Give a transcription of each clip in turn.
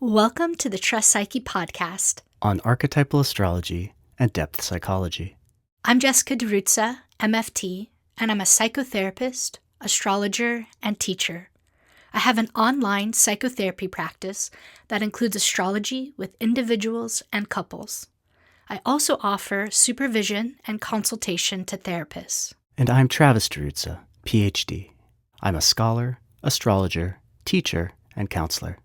Welcome to the Trust Psyche Podcast on archetypal astrology and depth psychology. I'm Jessica DiRuzza, MFT, and I'm a psychotherapist, astrologer, and teacher. I have an online psychotherapy practice that includes astrology with individuals and couples. I also offer supervision and consultation to therapists. And I'm Travis DiRuzza, PhD. I'm a scholar, astrologer, teacher, and counselor.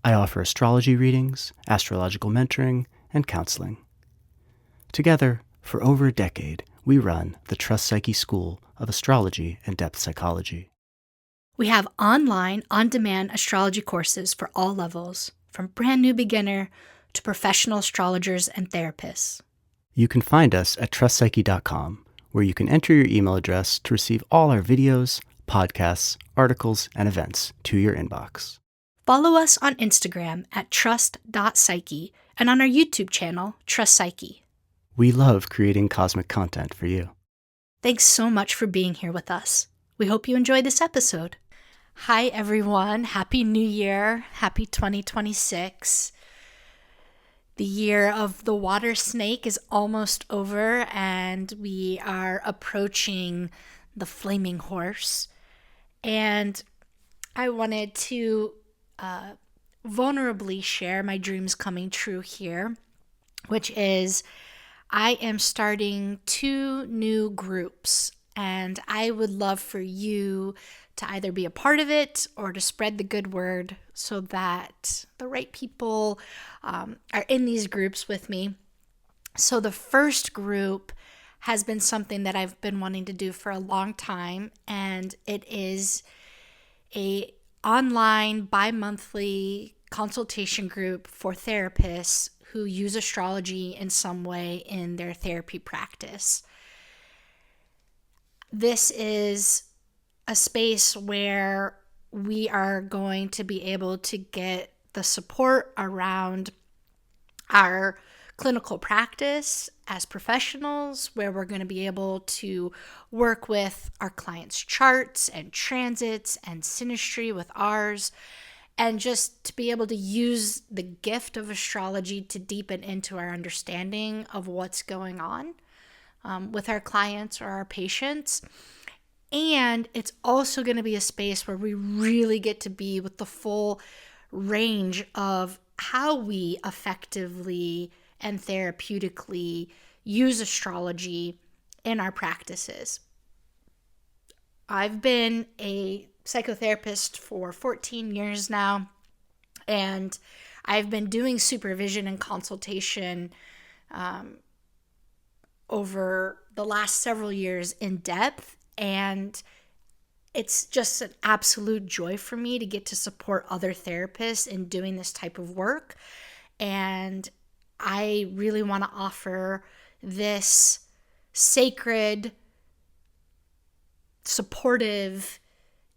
I offer astrology readings, astrological mentoring, and counseling. Together, for over a decade, we run the Trust Psyche School of Astrology and Depth Psychology. We have online, on-demand astrology courses for all levels, from brand new beginner to professional astrologers and therapists. You can find us at trustpsyche.com, where you can enter your email address to receive all our videos, podcasts, articles, and events to your inbox. Follow us on Instagram at trust.psyche and on our YouTube channel, Trust Psyche. We love creating cosmic content for you. Thanks so much for being here with us. We hope you enjoy this episode. Hi, everyone. Happy New Year. Happy 2026. The year of the water snake is almost over, and we are approaching the flaming horse. And I wanted to vulnerably share my dreams coming true here, which is I am starting 2 new groups, and I would love for you to either be a part of it or to spread the good word so that the right people are in these groups with me. So the first group has been something that I've been wanting to do for a long time, and it is a online bi-monthly consultation group for therapists who use astrology in some way in their therapy practice. This is a space where we are going to be able to get the support around our clinical practice as professionals, where we're going to be able to work with our clients' charts and transits and synastry with ours, and just to be able to use the gift of astrology to deepen into our understanding of what's going on with our clients or our patients. And it's also going to be a space where we really get to be with the full range of how we effectively and therapeutically use astrology in our practices. I've been a psychotherapist for 14 years now, and I've been doing supervision and consultation over the last several years in depth, and it's just an absolute joy for me to get to support other therapists in doing this type of work. And I really want to offer this sacred, supportive,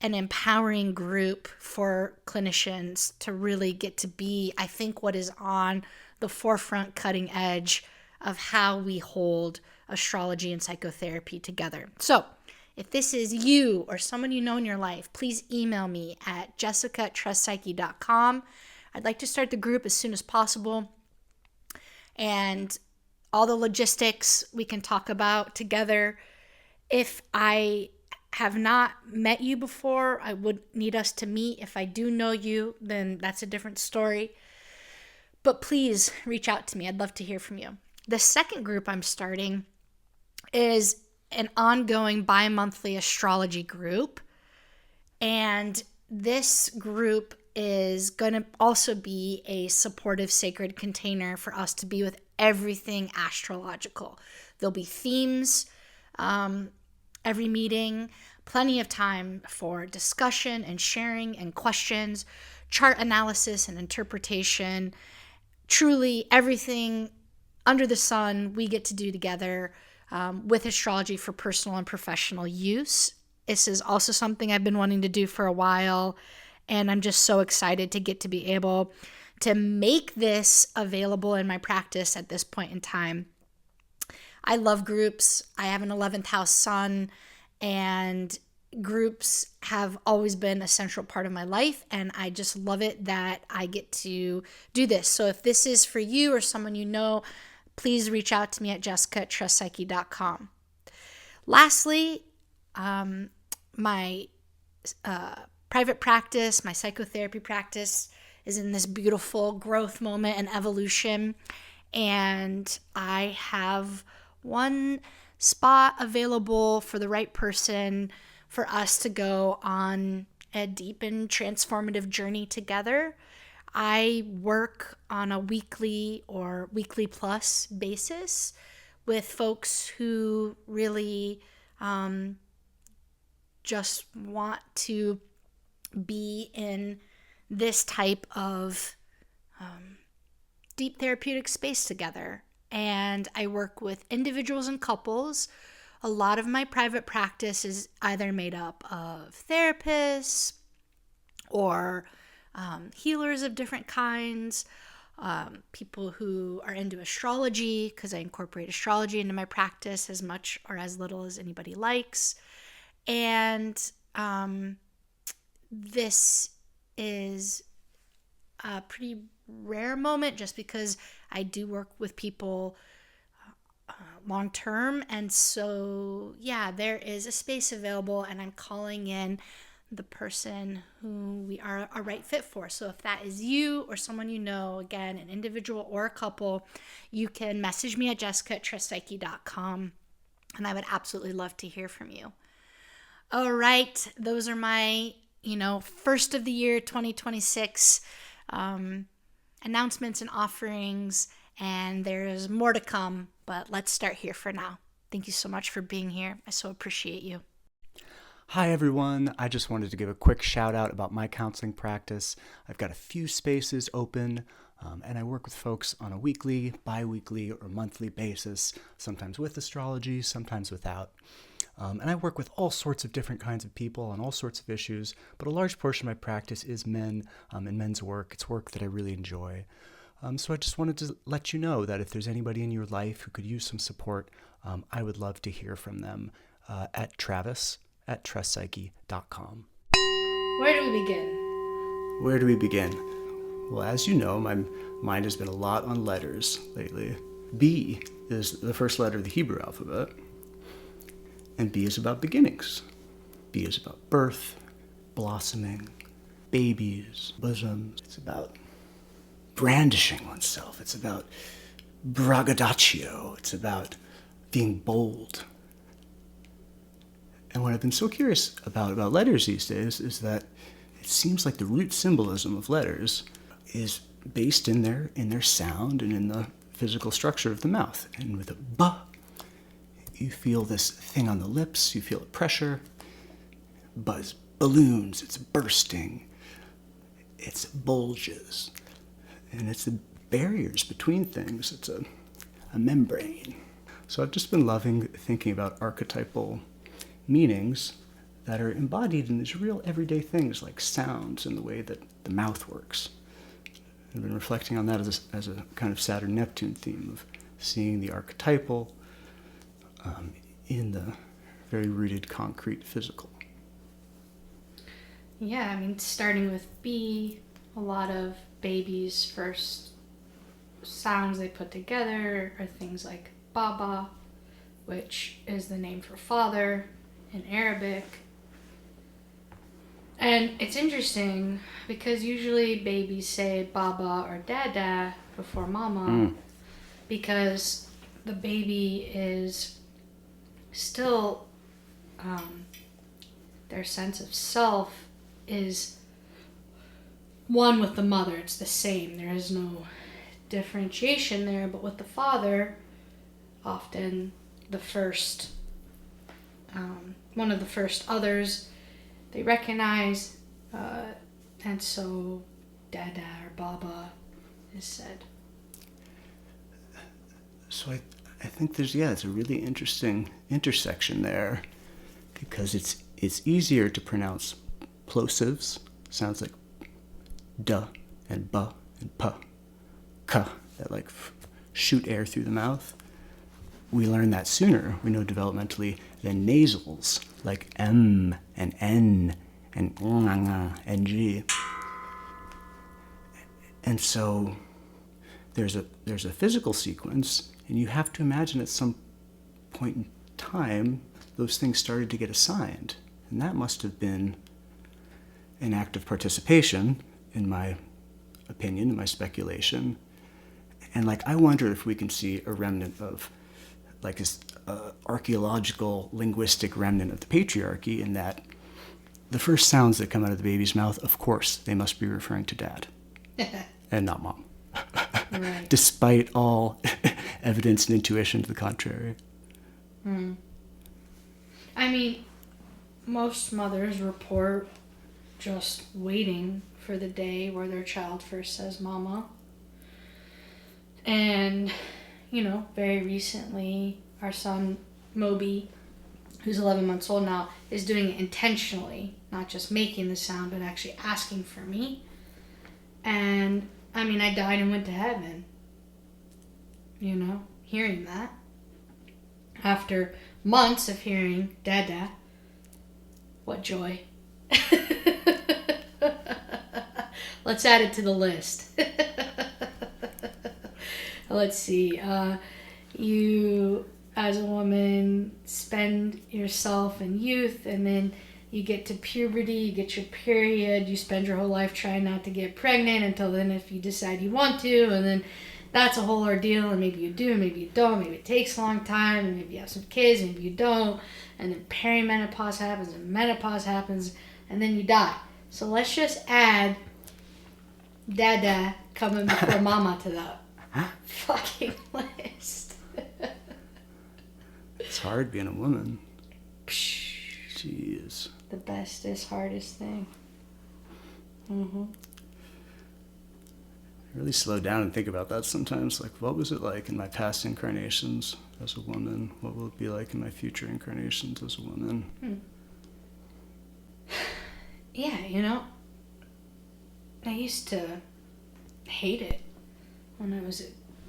and empowering group for clinicians to really get to be, I think, what is on the forefront, cutting edge of how we hold astrology and psychotherapy together. So if this is you or someone you know in your life, please email me at jessica@trustpsyche.com. I'd like to start the group as soon as possible. And all the logistics we can talk about together. If I have not met you before, I would need us to meet. If I do know you, then that's a different story. But please reach out to me. I'd love to hear from you. The second group I'm starting is an ongoing bi-monthly astrology group. And this group is going to also be a supportive sacred container for us to be with everything astrological. There'll be themes every meeting, plenty of time for discussion and sharing and questions, chart analysis and interpretation. Truly everything under the sun we get to do together with astrology for personal and professional use. This is also something I've been wanting to do for a while, and I'm just so excited to get to be able to make this available in my practice at this point in time. I love groups. I have an 11th house sun, and groups have always been a central part of my life, and I just love it that I get to do this. So if this is for you or someone you know, please reach out to me at jessica@trustpsyche.com. Lastly, my private practice, my psychotherapy practice, is in this beautiful growth moment and evolution, and I have one spot available for the right person for us to go on a deep and transformative journey together. I work on a weekly or weekly plus basis with folks who really just want to be in this type of deep therapeutic space together. And I work with individuals and couples. A lot of my private practice is either made up of therapists or healers of different kinds, people who are into astrology, because I incorporate astrology into my practice as much or as little as anybody likes. And this is a pretty rare moment just because I do work with people long term. And so, yeah, there is a space available, and I'm calling in the person who we are a right fit for. So if that is you or someone you know, again, an individual or a couple, you can message me at jessica@trustpsyche.com, and I would absolutely love to hear from you. All right, those are my, first of the year 2026 announcements and offerings, and there's more to come, but let's start here for now. Thank you so much for being here. I so appreciate you. Hi everyone, I just wanted to give a quick shout out about my counseling practice. I've got a few spaces open, and I work with folks on a weekly, bi-weekly, or monthly basis, sometimes with astrology, sometimes without. And I work with all sorts of different kinds of people on all sorts of issues, but a large portion of my practice is men and men's work. It's work that I really enjoy. So I just wanted to let you know that if there's anybody in your life who could use some support, I would love to hear from them at travis@trustpsyche.com. Where do we begin? Where do we begin? Well, as you know, my mind has been a lot on letters lately. B is the first letter of the Hebrew alphabet. And B is about beginnings. B is about birth, blossoming, babies, bosoms. It's about brandishing oneself. It's about braggadocio. It's about being bold. And what I've been so curious about letters these days is that it seems like the root symbolism of letters is based in their sound and in the physical structure of the mouth. And with a B, you feel this thing on the lips, you feel a pressure, buzz, balloons, it's bursting, it's bulges, and it's the barriers between things, it's a membrane. So I've just been loving thinking about archetypal meanings that are embodied in these real everyday things like sounds and the way that the mouth works. I've been reflecting on that as a kind of Saturn-Neptune theme of seeing the archetypal in the very rooted, concrete, physical. Yeah, starting with B, a lot of babies' first sounds they put together are things like Baba, which is the name for father in Arabic. And it's interesting because usually babies say Baba or Dada before Mama because the baby is still, their sense of self is one with the mother. It's the same. There is no differentiation there, but with the father, often the first, one of the first others they recognize, and so Dada or Baba is said. So I think it's a really interesting intersection there because it's easier to pronounce plosives, sounds like duh and buh and puh, ka, that like shoot air through the mouth. we learn that sooner, we know developmentally, than nasals, like M and N and NG. And so there's a physical sequence, and you have to imagine at some point in time, those things started to get assigned. And that must have been an act of participation, in my opinion, in my speculation. And like, I wonder if we can see a remnant of like this archaeological linguistic remnant of the patriarchy, in that the first sounds that come out of the baby's mouth, of course, they must be referring to dad and not mom. Right. Despite all evidence and intuition to the contrary. I mean, most mothers report just waiting for the day where their child first says mama. And, you know, very recently, our son, Moby, who's 11 months old now, is doing it intentionally, not just making the sound, but actually asking for me. And, I mean, I died and went to heaven, you know, hearing that. After months of hearing Dada, what joy. Let's add it to the list. Let's see. You, as a woman, spend yourself in youth, and then you get to puberty, you get your period, you spend your whole life trying not to get pregnant until then if you decide you want to, and then that's a whole ordeal, and maybe you do, maybe you don't, maybe it takes a long time, and maybe you have some kids, maybe you don't, and then perimenopause happens, and menopause happens, and then you die. So let's just add Dada coming before Mama to that fucking list. It's hard being a woman. Jeez. The bestest, hardest thing. Mm-hmm. I really slow down and think about that sometimes. Like, what was it like in my past incarnations as a woman? What will it be like in my future incarnations as a woman? Yeah, you know, I used to hate it when I was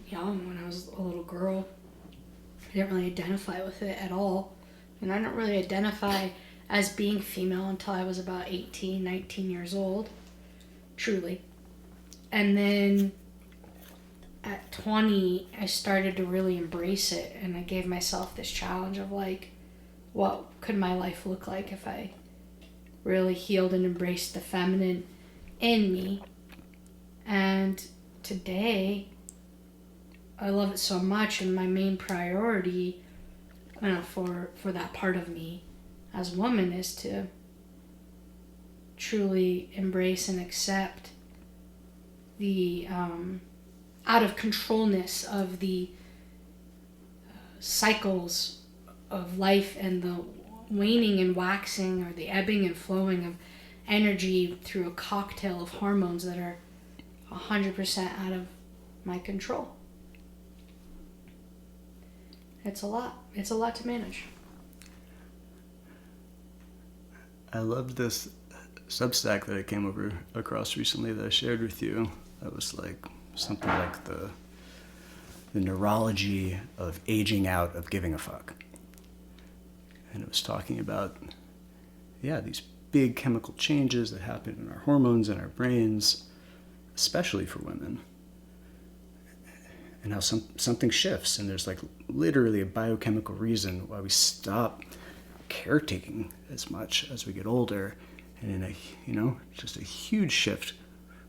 young, when I was a little girl. I didn't really identify with it at all. And I didn't really identify as being female until I was about 18, 19 years old. Truly. And then at 20, I started to really embrace it. And I gave myself this challenge of like, what could my life look like if I really healed and embraced the feminine in me? And today, I love it so much, and my main priority for that part of me as a woman is to truly embrace and accept the out of controlness of the cycles of life and the waning and waxing, or the ebbing and flowing of energy through a cocktail of hormones that are 100% out of my control. It's a lot. It's a lot to manage. I loved this Substack that I came across recently that I shared with you. That was like something like the neurology of aging out of giving a fuck. And it was talking about, these big chemical changes that happen in our hormones and our brains, especially for women. And how something shifts, and there's like literally a biochemical reason why we stop caretaking as much as we get older, and in just a huge shift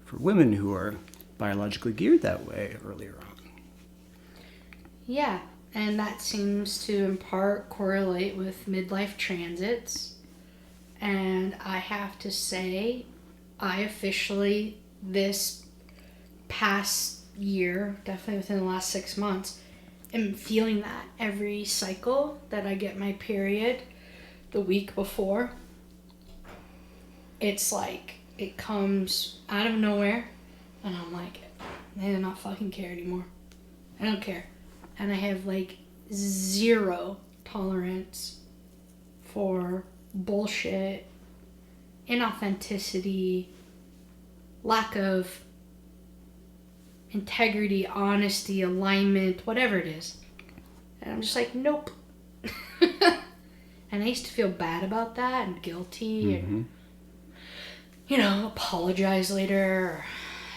for women who are biologically geared that way earlier on. Yeah, and that seems to in part correlate with midlife transits. And I have to say, I officially, this past year, definitely within the last 6 months, am feeling that every cycle that I get my period the week before. It's like it comes out of nowhere, and I'm like, I do not fucking care anymore. I don't care. And I have like zero tolerance for bullshit, inauthenticity, lack of integrity, honesty, alignment, whatever it is. And I'm just like, nope. And I used to feel bad about that and guilty and, apologize later or,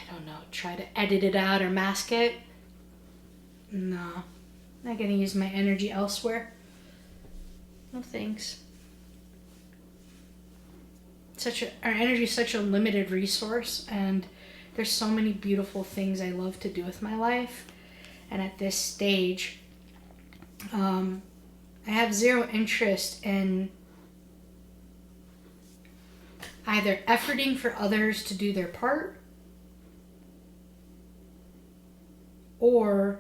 I don't know, try to edit it out or mask it. No. Not going to use my energy elsewhere. No thanks. Our energy is such a limited resource, and there's so many beautiful things I love to do with my life. And at this stage, I have zero interest in either efforting for others to do their part or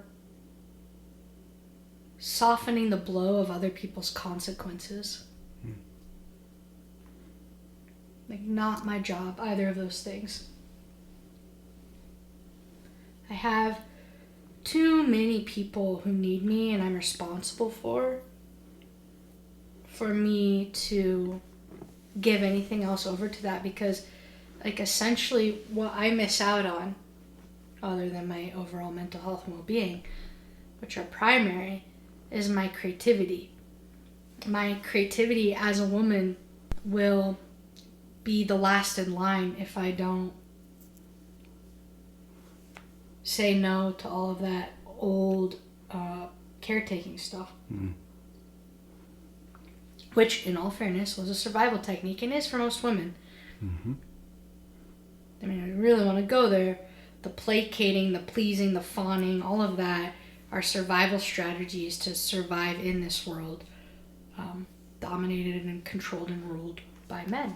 softening the blow of other people's consequences. Like, not my job, either of those things. I have too many people who need me and I'm responsible for me to give anything else over to that, because, like, essentially what I miss out on, other than my overall mental health and well-being, which are primary, is my creativity. My creativity as a woman will be the last in line if I don't say no to all of that old caretaking stuff. Which, in all fairness, was a survival technique and is for most women. I mean, I really want to go there. The placating, the pleasing, the fawning, all of that are survival strategies to survive in this world, dominated and controlled and ruled by men.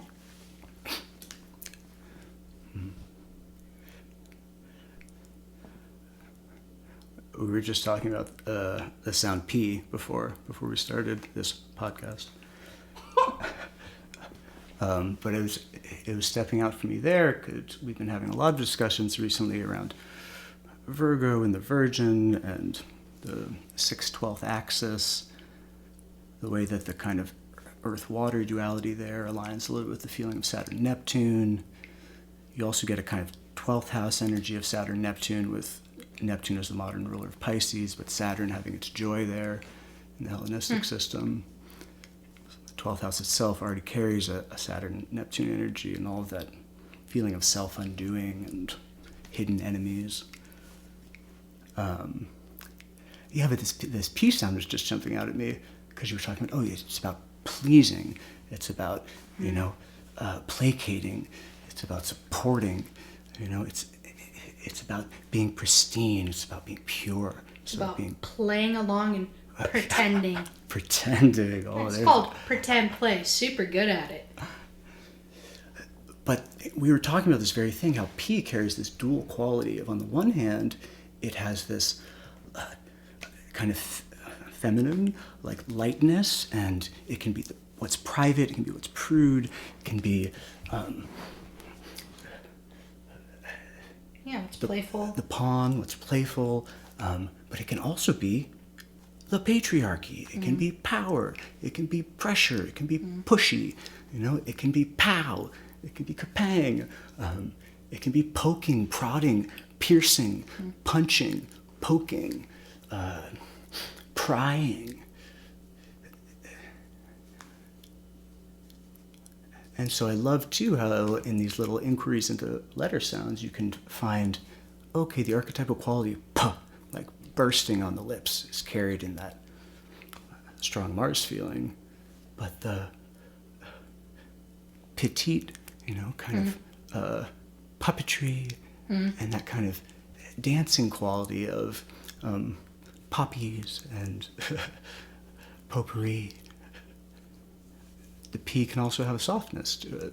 We were just talking about the sound P before we started this podcast. But it was stepping out for me there because we've been having a lot of discussions recently around Virgo and the Virgin and the 6/12 axis, the way that the kind of Earth-Water duality there aligns a little with the feeling of Saturn-Neptune. You also get a kind of 12th house energy of Saturn-Neptune, with Neptune as the modern ruler of Pisces, but Saturn having its joy there in the Hellenistic system. The 12th house itself already carries a Saturn-Neptune energy and all of that feeling of self-undoing and hidden enemies. But this P sound was just jumping out at me because you were talking about, it's about pleasing, it's about, placating, it's about supporting, it's about being pristine, it's about being pure. It's about being playing along and pretending. Pretending. It's called pretend play. Super good at it. But we were talking about this very thing, how P carries this dual quality of, on the one hand, it has this kind of feminine, like lightness, and it can be what's private, it can be what's prude, it can be it's playful. The pawn, what's playful, but it can also be the patriarchy. It can be power. It can be pressure. It can be pushy. It can be pow. It can be kapang. It can be poking, prodding, piercing, punching, poking, prying. And so I love, too, how in these little inquiries into letter sounds, you can find, the archetypal quality, like bursting on the lips, is carried in that strong Mars feeling. But the petite, kind of puppetry and that kind of dancing quality of poppies and potpourri. The P can also have a softness to it.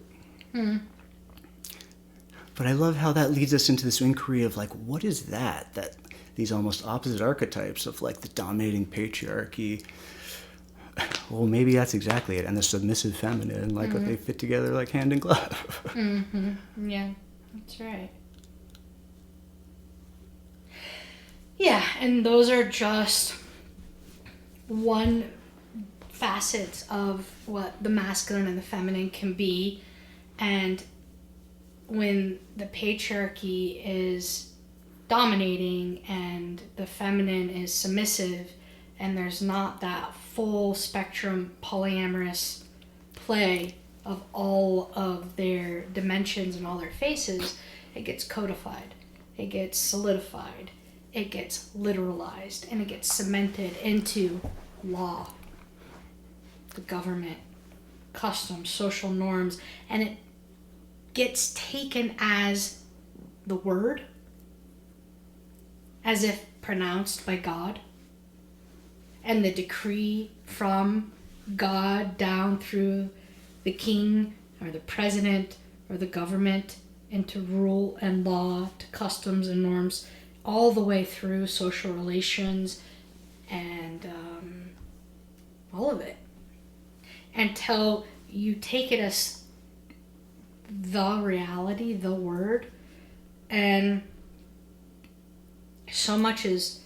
But I love how that leads us into this inquiry of, like, what is that these almost opposite archetypes of, like, the dominating patriarchy, well, maybe that's exactly it, and the submissive feminine, like, they fit together like hand in glove. Yeah, that's right. Yeah, and those are just one facets of what the masculine and the feminine can be. And when the patriarchy is dominating and the feminine is submissive and there's not that full spectrum polyamorous play of all of their dimensions and all their faces, it gets codified, it gets solidified, it gets literalized, and it gets cemented into law, the government, customs, social norms, and it gets taken as the word, as if pronounced by God, and the decree from God down through the king or the president or the government into rule and law to customs and norms, all the way through social relations and all of it, until you take it as the reality, the word, and so much is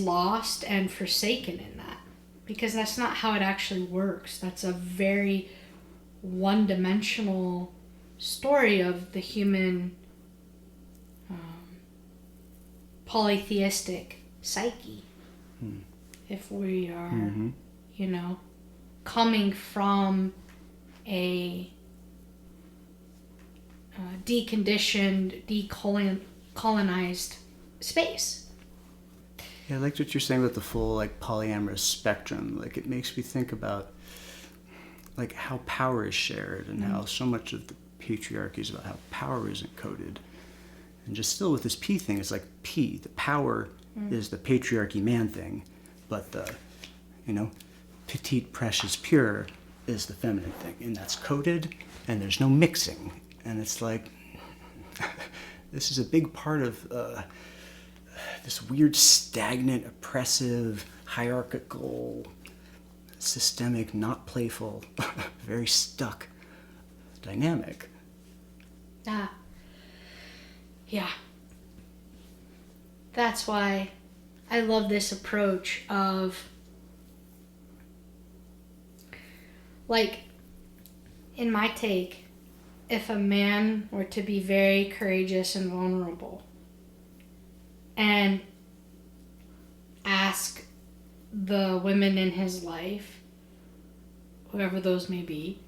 lost and forsaken in that, because that's not how it actually works. That's a very one-dimensional story of the human polytheistic psyche. If we are, coming from a deconditioned, decolonized space. Yeah, I liked what you're saying about the full polyamorous spectrum. It makes me think about how power is shared and how so much of the patriarchy is about how power isn't coded. And just still with this P thing, it's P, the power is the patriarchy man thing, but the, petite, precious, pure is the feminine thing. And that's coded, and there's no mixing. And it's this is a big part of this weird, stagnant, oppressive, hierarchical, systemic, not playful, very stuck dynamic. Yeah. That's why I love this approach of, in my take, if a man were to be very courageous and vulnerable and ask the women in his life, whoever those may be,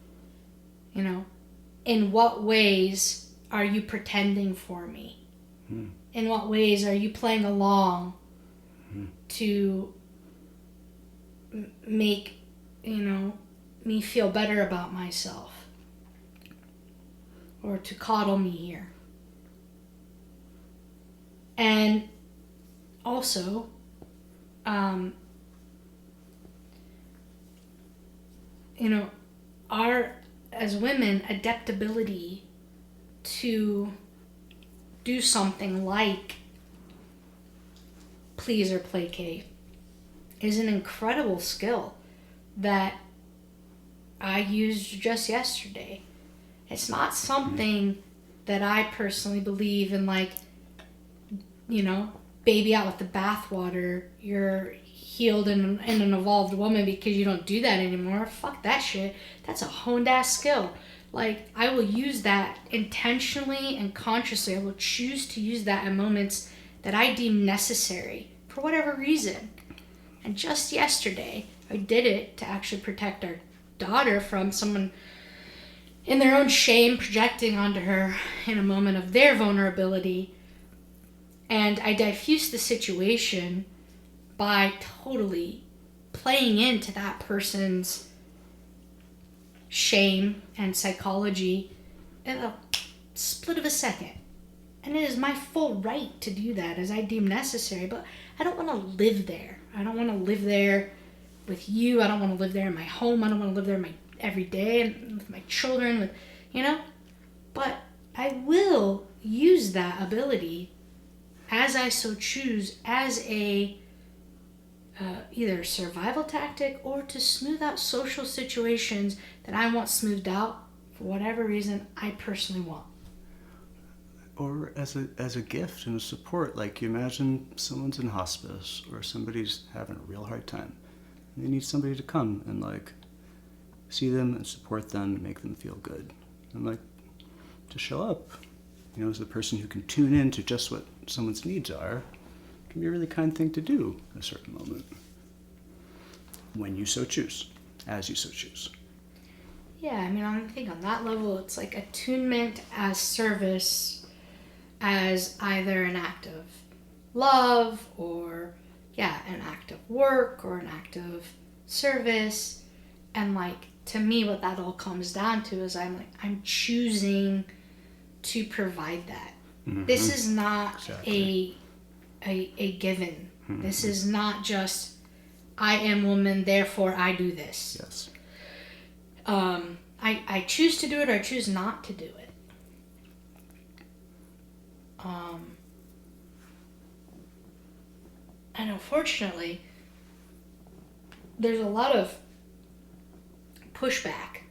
in what ways are you pretending for me? In what ways are you playing along to make, me feel better about myself? Or to coddle me here? And also, our, as women, adaptability to do something like please or placate is an incredible skill that I used just yesterday. It's not something that I personally believe in, baby out with the bathwater, you're healed and an evolved woman because you don't do that anymore. Fuck that shit. That's a honed ass skill. I will use that intentionally and consciously. I will choose to use that in moments that I deem necessary for whatever reason. And just yesterday, I did it to actually protect our daughter from someone in their own shame projecting onto her in a moment of their vulnerability. And I diffused the situation by totally playing into that person's shame and psychology in a split of a second. And it is my full right to do that as I deem necessary, but I don't want to live there. I don't want to live there with you. I don't want to live there in my home. I don't want to live there in my every day and with my children, but I will use that ability as I so choose as a either survival tactic or to smooth out social situations that I want smoothed out for whatever reason I personally want. Or as a gift and a support. You imagine someone's in hospice or somebody's having a real hard time. And they need somebody to come and see them and support them and make them feel good. And to show up, as the person who can tune in to just what someone's needs are, can be a really kind thing to do at a certain moment. when you so choose, as you so choose. Yeah, I mean, I think on that level, it's like attunement as service, as either an act of love or, an act of work or an act of service. And like, to me, what that all comes down to is I'm choosing to provide that. Mm-hmm. This is not a given. Mm-hmm. This is not just, I am woman, therefore I do this. Yes. I choose to do it or I choose not to do it. And unfortunately, there's a lot of pushback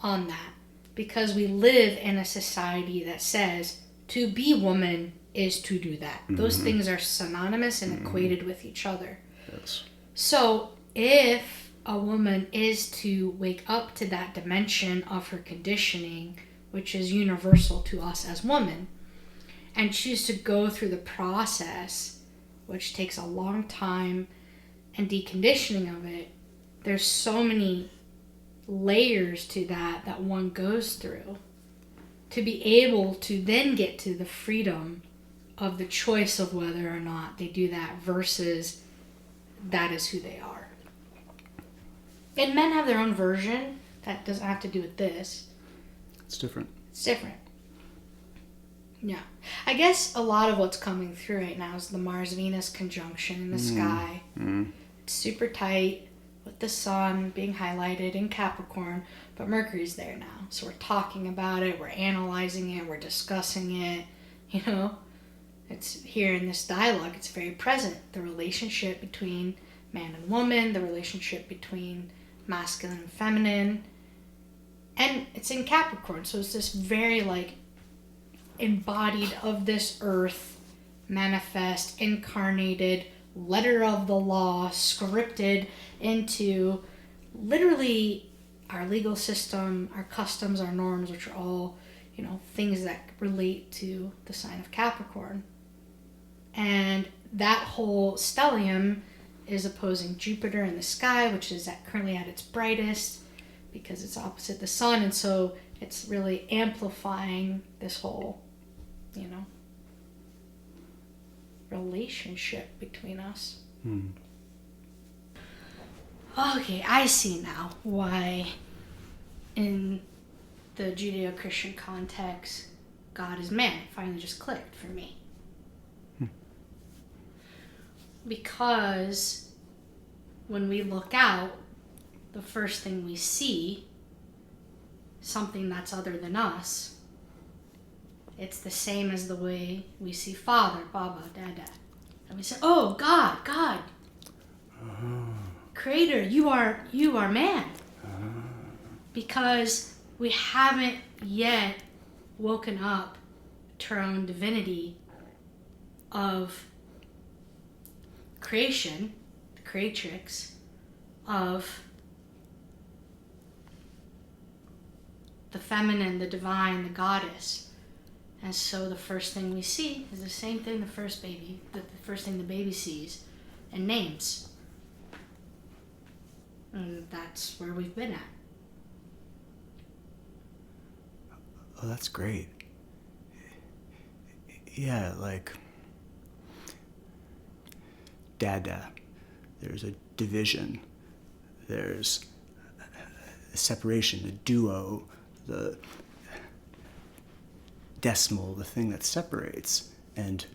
on that because we live in a society that says to be woman is to do that. Mm-hmm. Those things are synonymous and equated with each other. Yes. So if a woman is to wake up to that dimension of her conditioning, which is universal to us as women, and choose to go through the process, which takes a long time, and deconditioning of it, there's so many layers to that one goes through to be able to then get to the freedom of the choice of whether or not they do that versus that is who they are. And men have their own version that doesn't have to do with this. It's different. It's different. Yeah. I guess a lot of what's coming through right now is the Mars-Venus conjunction in the sky. It's super tight with the sun being highlighted in Capricorn, but Mercury's there now. So we're talking about it, we're analyzing it, we're discussing it, It's here in this dialogue, it's very present. The relationship between man and woman, the relationship between masculine and feminine. And it's in Capricorn, so it's this very embodied of this earth, manifest, incarnated, letter of the law, scripted into literally our legal system, our customs, our norms, which are all, things that relate to the sign of Capricorn. And that whole stellium is opposing Jupiter in the sky, which is currently at its brightest because it's opposite the sun. And so it's really amplifying this whole, relationship between us. Okay, I see now why in the Judeo-Christian context, God is man. It finally just clicked for me. Because when we look out, the first thing we see, something that's other than us, it's the same as the way we see Father, Baba, Dada. And we say, oh, God. Creator, you are man. Because we haven't yet woken up to our own divinity of creation, the creatrix, of the feminine, the divine, the goddess. And so the first thing we see is the same thing the first thing the baby sees and names. And that's where we've been at. Oh, that's great. Yeah, Dada. There's a division. There's a separation, the duo, the decimal, the thing that separates. And,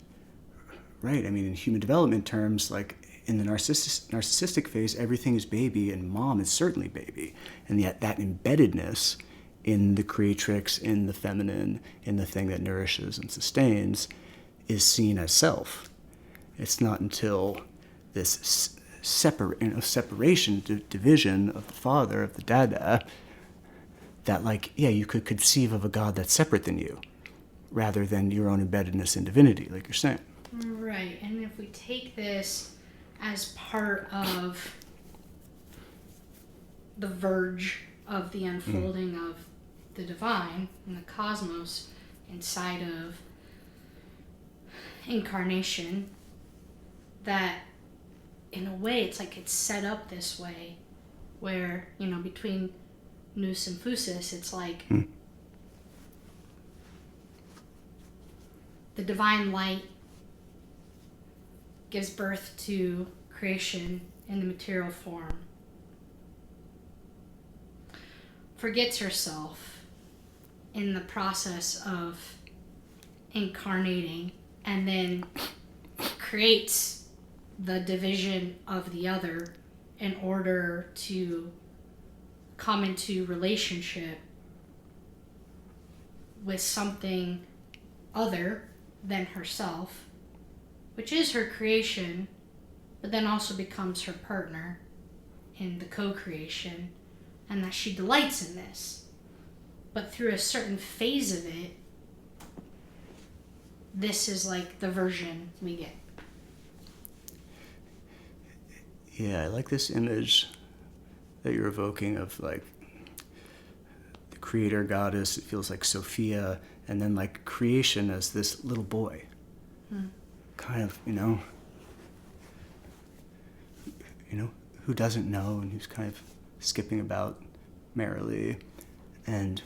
right, in human development terms, in the narcissistic phase, everything is baby, and mom is certainly baby. And yet that embeddedness in the creatrix, in the feminine, in the thing that nourishes and sustains, is seen as self. It's not until this separation, division of the father, of the Dada, that you could conceive of a God that's separate than you, rather than your own embeddedness in divinity, like you're saying. Right, and if we take this as part of the verge of the unfolding of the divine and the cosmos inside of incarnation, that in a way, it's like it's set up this way where, between nous and physis, it's like the divine light gives birth to creation in the material form, forgets herself in the process of incarnating, and then creates the division of the other in order to come into relationship with something other than herself, which is her creation, but then also becomes her partner in the co-creation, and that she delights in this. But through a certain phase of it, this is like the version we get. Yeah, I like this image that you're evoking of like the creator goddess. It feels like Sophia, and then like creation as this little boy. Kind of, who doesn't know and who's kind of skipping about merrily. And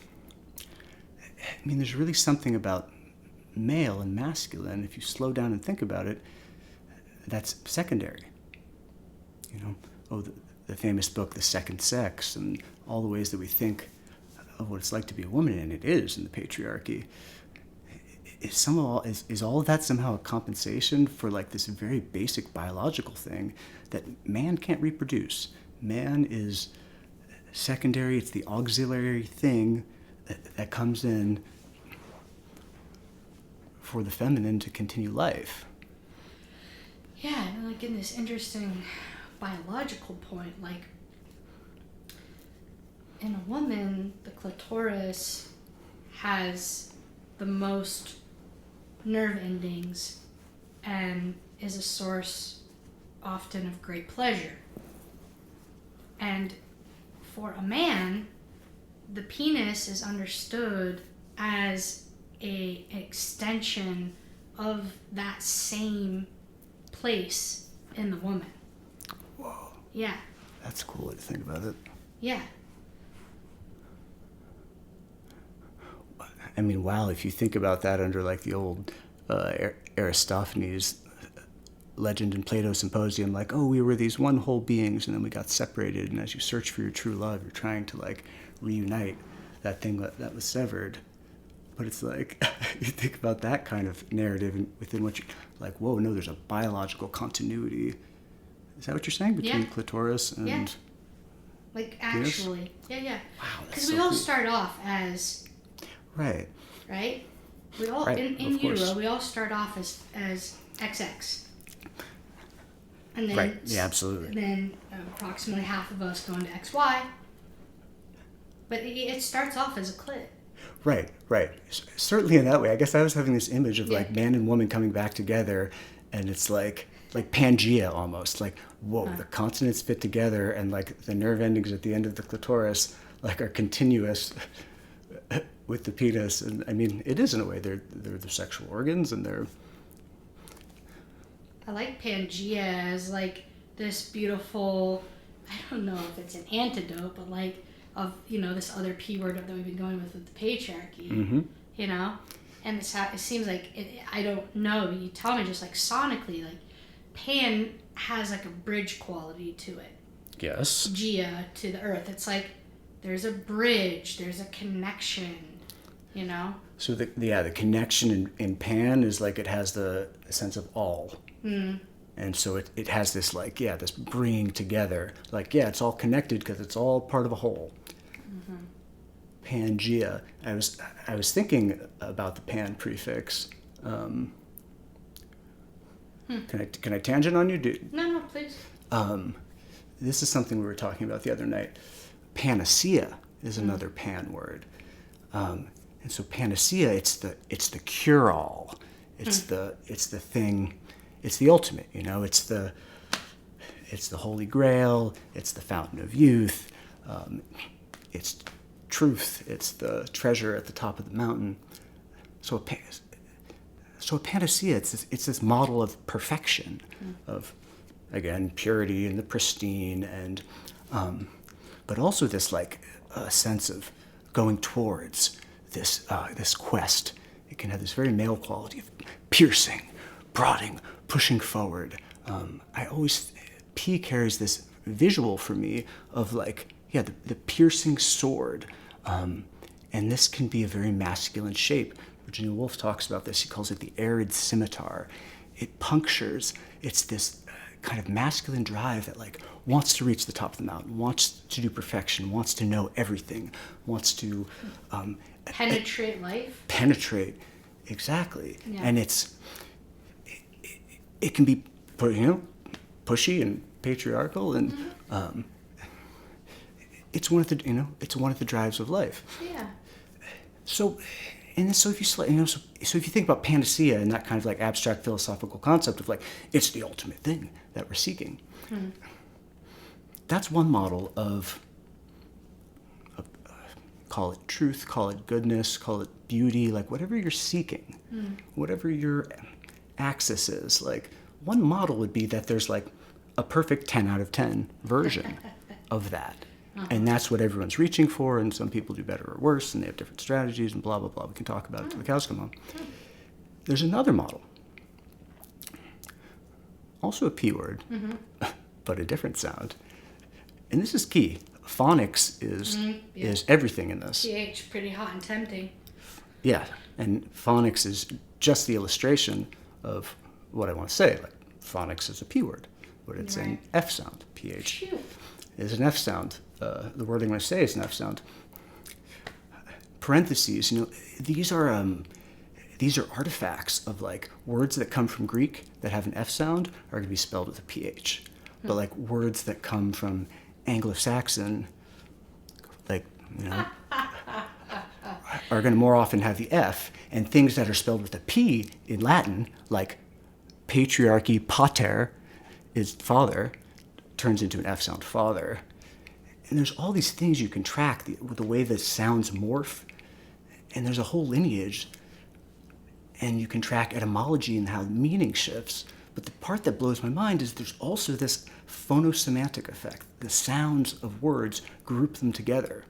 I mean, there's really something about male and masculine, if you slow down and think about it, that's secondary. The famous book, The Second Sex, and all the ways that we think of what it's like to be a woman, and it is in the patriarchy. Is all of that somehow a compensation for like this very basic biological thing that man can't reproduce? Man is secondary. It's the auxiliary thing that comes in for the feminine to continue life. Yeah, and like in this interesting biological point, like in a woman, the clitoris has the most nerve endings and is a source often of great pleasure. And for a man, the penis is understood as an extension of that same place in the woman. Whoa. Yeah. That's a cool way to think about it. Yeah. I mean, wow, if you think about that under like the old Aristophanes legend in Plato's Symposium, like, oh, we were these one whole beings and then we got separated, and as you search for your true love, you're trying to like reunite that thing that was severed. But it's like, you think about that kind of narrative and within what you like, whoa, no, there's a biological continuity. Is that what you're saying? Between clitoris and... Yeah. Like, actually. Penis? Yeah. Wow, that's because so we all cool. start off as... Right. We all, right, in utero, we all start off as XX. And then, right, yeah, absolutely. And then approximately half of us go into XY. But it starts off as a clit. Right. Certainly in that way. I guess I was having this image of like man and woman coming back together, and it's like Pangea almost. Like, whoa, the consonants fit together, and like the nerve endings at the end of the clitoris like are continuous with the penis. And I mean, it is in a way. They're the sexual organs, and they're... I like Pangea as like this beautiful, I don't know if it's an antidote, but like of, this other P word that we've been going with the patriarchy, and it seems like, I don't know, you tell me just like sonically, like Pan has like a bridge quality to it. Yes. Gia to the earth. It's like there's a bridge, there's a connection, So the connection in Pan is like it has the sense of all. And so it has this like, this bringing together. Like, it's all connected because it's all part of a whole. Pangea. I was thinking about the Pan prefix. Can I tangent on you? No, please. This is something we were talking about the other night. Panacea is another Pan word. And so panacea, it's the cure-all. It's the thing. It's the ultimate, It's the Holy Grail. It's the fountain of youth. It's truth. It's the treasure at the top of the mountain. So a panacea, it's this model of perfection, of again, purity and the pristine, and but also this like sense of going towards this quest. It can have this very male quality of piercing, prodding, pushing forward. P carries this visual for me of like, yeah, the piercing sword. And this can be a very masculine shape. Virginia Woolf talks about this. He calls it the arid scimitar. It punctures. It's this kind of masculine drive that like wants to reach the top of the mountain, wants to do perfection, wants to know everything, wants to penetrate life. Penetrate, exactly. Yeah. And it can be, pushy and patriarchal, and it's one of the drives of life. Yeah. So if you think about panacea and that kind of like abstract philosophical concept of like it's the ultimate thing that we're seeking, that's one model of call it truth, call it goodness, call it beauty, like whatever you're seeking, whatever your axis is. Like one model would be that there's like a perfect 10 out of 10 version of that. And that's what everyone's reaching for, and some people do better or worse, and they have different strategies, and blah, blah, blah. We can talk about it till the cows come home. There's another model, also a P word, but a different sound. And this is key. Phonics is everything in this. PH, pretty hot and tempting. Yeah, and phonics is just the illustration of what I want to say. Like phonics is a P word, but it's an F sound. PH is an F sound. The word I'm going to say is an F sound. Parentheses, these are artifacts of like words that come from Greek that have an F sound are going to be spelled with a PH. But like words that come from Anglo-Saxon, like, are going to more often have the F, and things that are spelled with a P in Latin, like patriarchy, pater is father, turns into an F sound, father. And there's all these things you can track, the way the sounds morph, and there's a whole lineage, and you can track etymology and how meaning shifts. But the part that blows my mind is there's also this phonosemantic effect. The sounds of words group them together.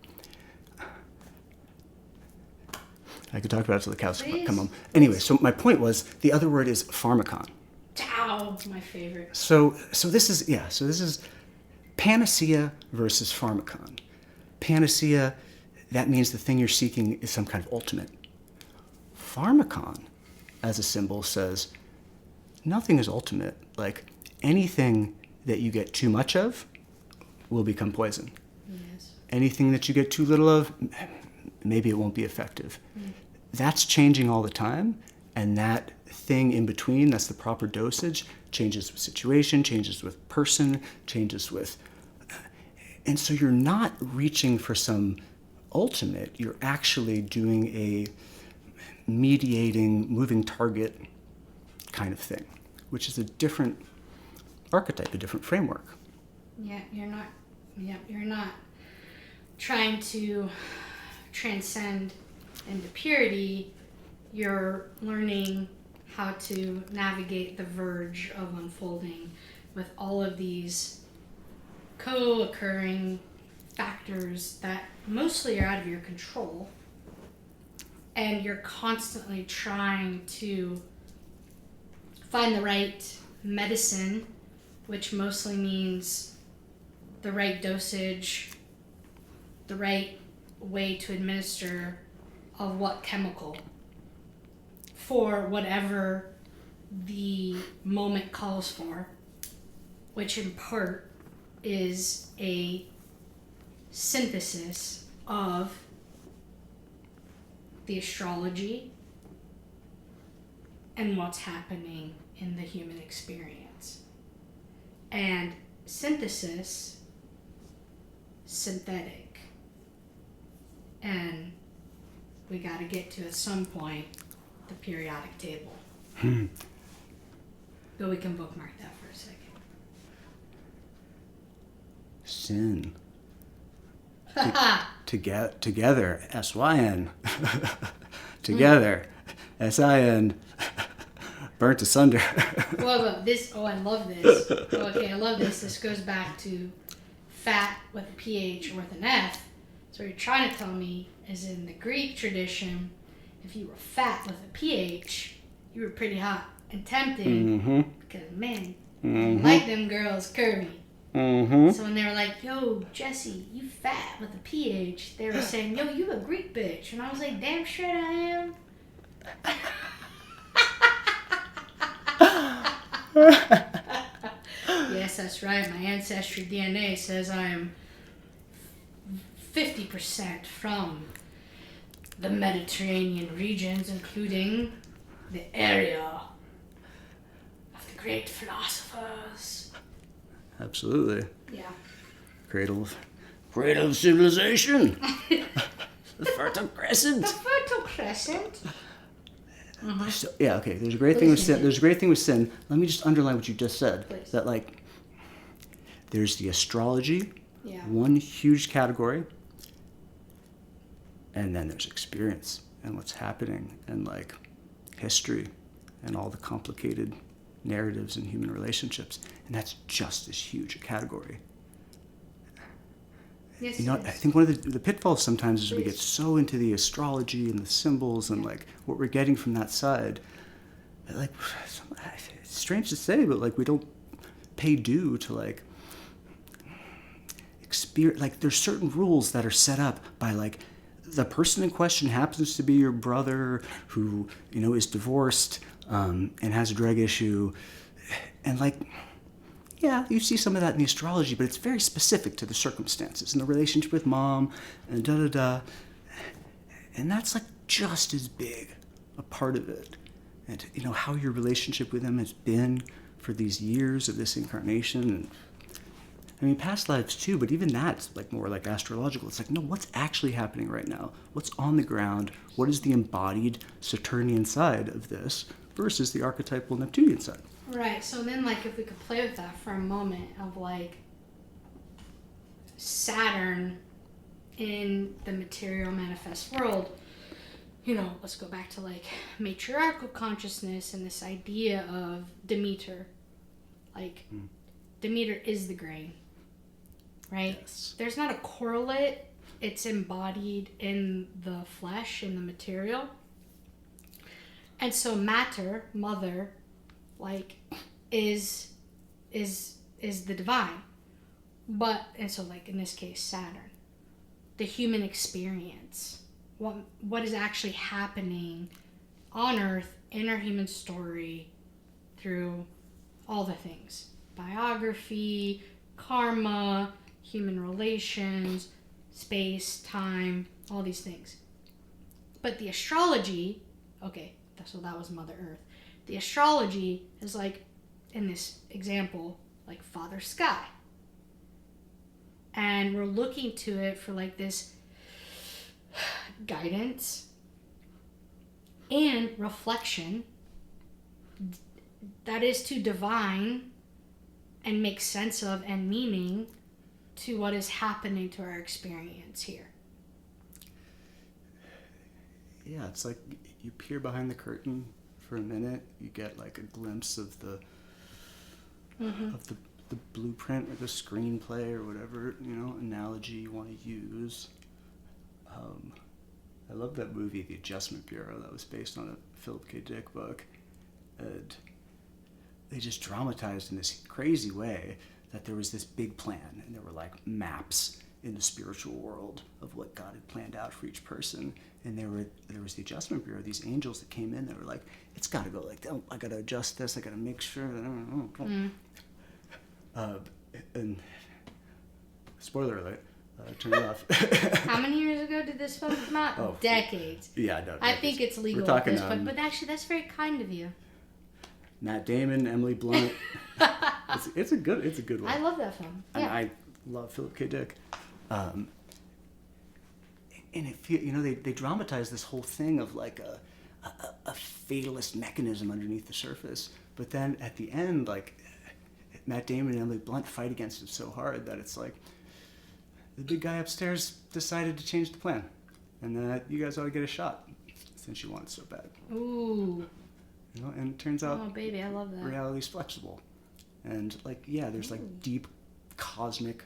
I could talk about it till the cows come home. Anyway, so my point was the other word is pharmakon. Ow, my favorite. So this is panacea versus pharmakon. Panacea, that means the thing you're seeking is some kind of ultimate. Pharmakon, as a symbol, says nothing is ultimate. Like anything that you get too much of will become poison. Yes. Anything that you get too little of, maybe it won't be effective. That's changing all the time, and that thing in between, that's the proper dosage, changes with situation, changes with person, changes with... And so you're not reaching for some ultimate, you're actually doing a mediating, moving target kind of thing, which is a different archetype, a different framework. Yeah, you're not trying to transcend into purity. You're learning how to navigate the verge of unfolding with all of these co-occurring factors that mostly are out of your control, and you're constantly trying to find the right medicine, which mostly means the right dosage, the right way to administer of what chemical for whatever the moment calls for, which in part is a synthesis of the astrology and what's happening in the human experience. And synthesis, synthetic. And we got to get to, at some point, the periodic table. But we can bookmark that for a second. Sin. Together, S-Y-N. Together, S-I-N. burnt asunder. Well, but this, I love this. Okay, I love this. This goes back to fat with a PH or with an F. So what you're trying to tell me is in the Greek tradition, if you were fat with a PH, you were pretty hot and tempting because men like them girls curvy. So when they were like, yo, Jesse, you fat with a PH, they were saying, yo, you a Greek bitch. And I was like, damn straight I am. Yes, that's right. My ancestry DNA says I am 50% from the Mediterranean regions, including the area of the great philosophers. Absolutely. Yeah. Cradle of civilization. The Fertile Crescent. The Fertile Crescent. So, yeah, okay. There's a great thing with sin. Let me just underline what you just said. Please. That like, there's the astrology, Yeah. one huge category, and then there's experience and what's happening and like history and all the complicated narratives in human relationships, and that's just as huge a category. Yes, You know, I think one of the pitfalls sometimes is we get so into the astrology and the symbols and like what we're getting from that side. Like, it's strange to say, but like we don't pay due to like experience. Like, there's certain rules that are set up by like the person in question happens to be your brother who, you know, is divorced and has a drug issue, and like. Yeah, you see some of that in the astrology, but it's very specific to the circumstances and the relationship with mom and da-da-da. And that's like just as big a part of it. And, you know, how your relationship with him has been for these years of this incarnation. And, I mean, past lives too, but even that's like more like astrological. It's like, no, what's actually happening right now? What's on the ground? What is the embodied Saturnian side of this versus the archetypal Neptunian side? Right, so then like if we could play with that for a moment of like Saturn in the material manifest world, you know, let's go back to like matriarchal consciousness and this idea of Demeter. Like Demeter is the grain, right? Yes. There's not a correlate, it's embodied in the flesh, in the material. And so matter, mother, like is the divine, but and so like in this case Saturn, the human experience, what is actually happening on Earth in our human story through all the things, biography, karma, human relations, space, time, all these things. But the astrology, okay, so that was Mother Earth. The astrology is like, in this example, like Father Sky. And we're looking to it for like this guidance and reflection that is to divine and make sense of and meaning to what is happening to our experience here. Yeah, it's like you peer behind the curtain for a minute, you get like a glimpse of the blueprint or the screenplay or whatever, you know, analogy you want to use. I love that movie, The Adjustment Bureau, that was based on a Philip K. Dick book. And they just dramatized in this crazy way that there was this big plan and there were like maps in the spiritual world of what God had planned out for each person. And there was the Adjustment Bureau, these angels that came in that were like, it's got to go like that. I got to adjust this. I got to make sure that and spoiler alert, turn it off. How many years ago did this film come out? Oh, decades. Yeah, no. I think it's legal at this point, but actually that's very kind of you. Matt Damon, Emily Blunt. it's a good one. I love that film. Yeah. And I love Philip K. Dick. And it feel, you know, they dramatize this whole thing of like a fatalist mechanism underneath the surface, but then at the end, like Matt Damon and Emily Blunt fight against it so hard that it's like the big guy upstairs decided to change the plan, and that you guys ought to get a shot since you want it so bad. Ooh. You know, and it turns out, oh baby, I love that. Reality's flexible. And like, yeah, there's like deep cosmic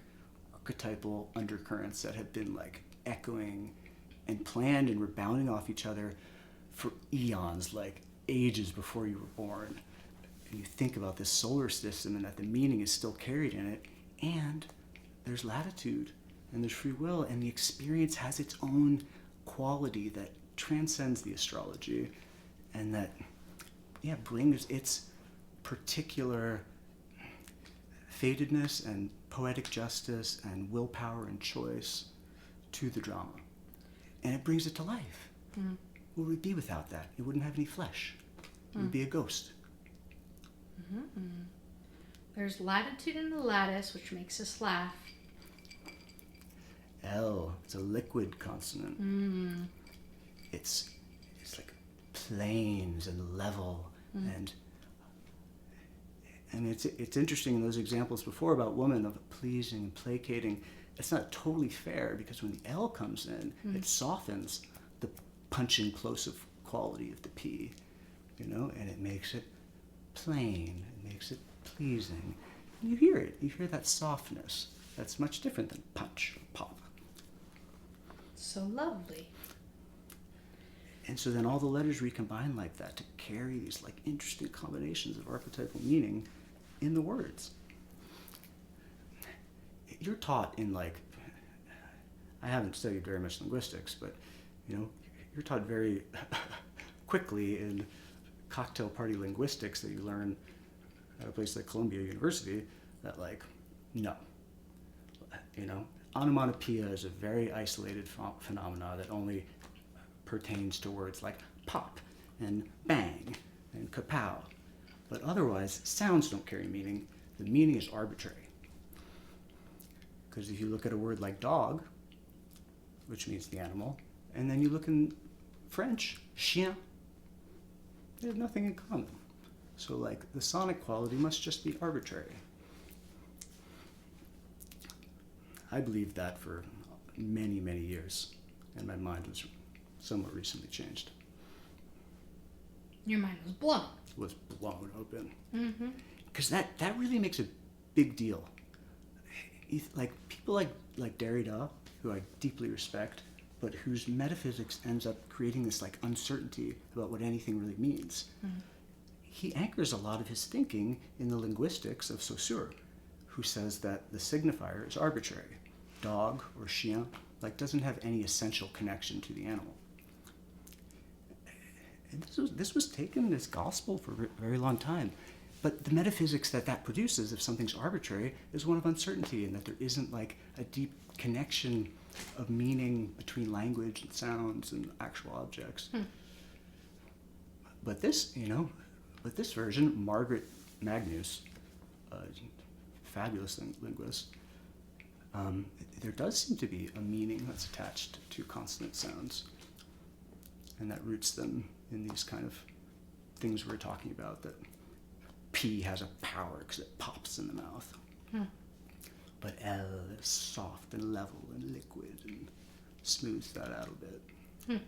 archetypal undercurrents that have been like echoing and planned and rebounding off each other for eons, like ages before you were born. And you think about this solar system and that the meaning is still carried in it, and there's latitude and there's free will, and the experience has its own quality that transcends the astrology, and that brings its particular fatedness and poetic justice and willpower and choice to the drama, and it brings it to life. What would it be without that? It wouldn't have any flesh. It would be a ghost. There's latitude in the lattice, which makes us laugh. L, it's a liquid consonant. It's like planes and level, and it's interesting in those examples before about woman of pleasing and placating. It's not totally fair, because when the L comes in, it softens the punching plosive quality of the P, you know, and it makes it plain, it makes it pleasing. And you hear it, you hear that softness. That's much different than punch or pop. So lovely. And so then all the letters recombine like that to carry these like interesting combinations of archetypal meaning in the words. You're taught in like, I haven't studied very much linguistics, but you know, you're taught very quickly in cocktail party linguistics that you learn at a place like Columbia University that like, no, you know, onomatopoeia is a very isolated phenomena that only pertains to words like pop and bang and kapow. But otherwise, sounds don't carry meaning. The meaning is arbitrary. Because if you look at a word like dog, which means the animal, and then you look in French, chien, they have nothing in common. So like the sonic quality must just be arbitrary. I believed that for many, many years, and my mind was somewhat recently changed. Your mind was blown. Was blown open. Because that really makes a big deal. Like people like Derrida, who I deeply respect, but whose metaphysics ends up creating this like uncertainty about what anything really means. He anchors a lot of his thinking in the linguistics of Saussure, who says that the signifier is arbitrary. Dog or chien like doesn't have any essential connection to the animal. And this was taken as gospel for a very long time. But the metaphysics that produces, if something's arbitrary, is one of uncertainty, and that there isn't like a deep connection of meaning between language and sounds and actual objects. But this version, Margaret Magnus, fabulous linguist, there does seem to be a meaning that's attached to consonant sounds, and that roots them in these kind of things we're talking about, that P has a power because it pops in the mouth. But L is soft and level and liquid and smooths that out a bit.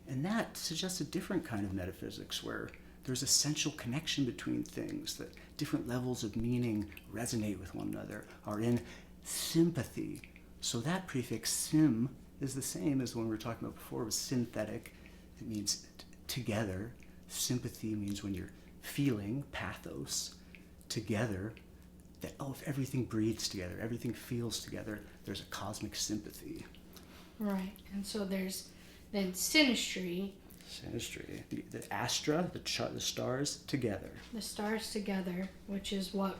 And that suggests a different kind of metaphysics where there's essential connection between things, that different levels of meaning resonate with one another, are in sympathy. So that prefix sim is the same as when we were talking about before with synthetic. It means together. Sympathy means when you're feeling, pathos, together, that, if everything breathes together, everything feels together, there's a cosmic sympathy. Right, and so there's then synastry. Synastry, the astra, the stars together. The stars together, which is what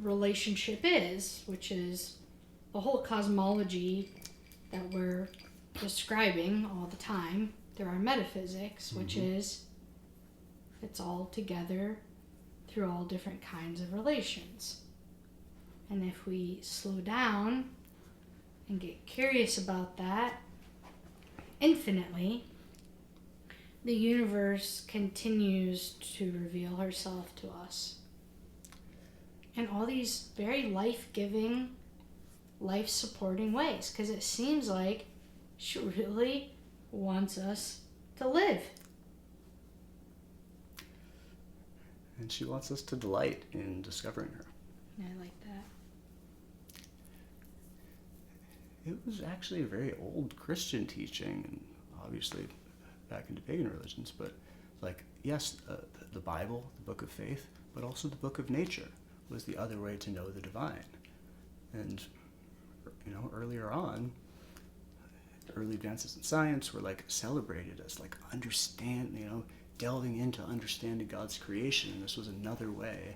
relationship is, which is the whole cosmology that we're describing all the time through our metaphysics, which is it's all together through all different kinds of relations. And if we slow down and get curious about that infinitely, the universe continues to reveal herself to us in all these very life-giving, life-supporting ways, because it seems like she really wants us to live. And she wants us to delight in discovering her. I like that. It was actually a very old Christian teaching, and obviously back into pagan religions, but like, yes, the Bible, the book of faith, but also the book of nature was the other way to know the divine. And, earlier on, early advances in science were like celebrated as like delving into understanding God's creation, and this was another way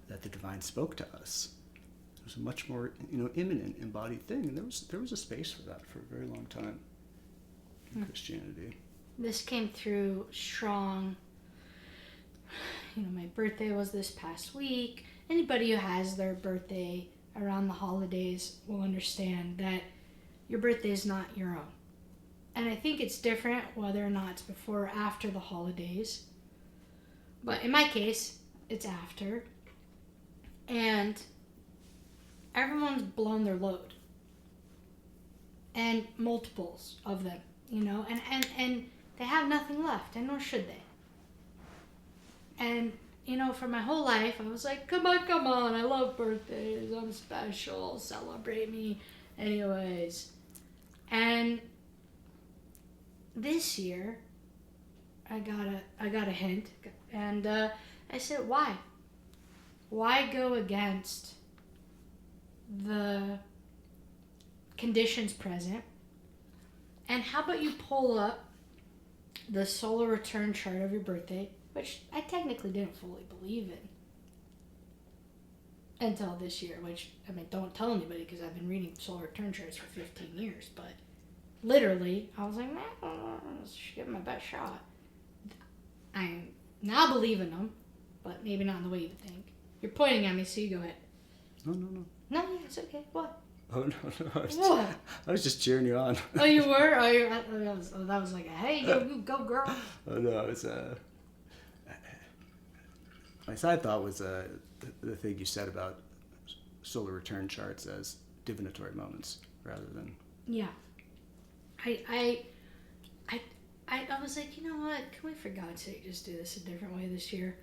that the divine spoke to us. It was a much more, immanent, embodied thing, and there was a space for that for a very long time in Christianity. This came through strong. My birthday was this past week. Anybody who has their birthday around the holidays will understand that your birthday is not your own. And I think it's different whether or not it's before or after the holidays. But in my case, it's after. And everyone's blown their load. And multiples of them, and they have nothing left, and nor should they. And, for my whole life, I was like, come on, I love birthdays, I'm special, celebrate me anyways. And this year, I got a hint, and I said, why? Why go against the conditions present? And how about you pull up the solar return chart of your birthday, which I technically didn't fully believe in until this year, which, don't tell anybody because I've been reading solar return charts for 15 years, but literally, I was like, let's give it my best shot. I now believe in them, but maybe not in the way you think. You're pointing at me, so you go ahead. No. No, yeah, it's okay. What? Oh, no. What? I was just cheering you on. Oh, you were? That was like, hey, you go, girl. Oh, no, it was, my side thought was the thing you said about solar return charts as divinatory moments rather than... Yeah. I was like, you know what? Can we, for God's sake, just do this a different way this year?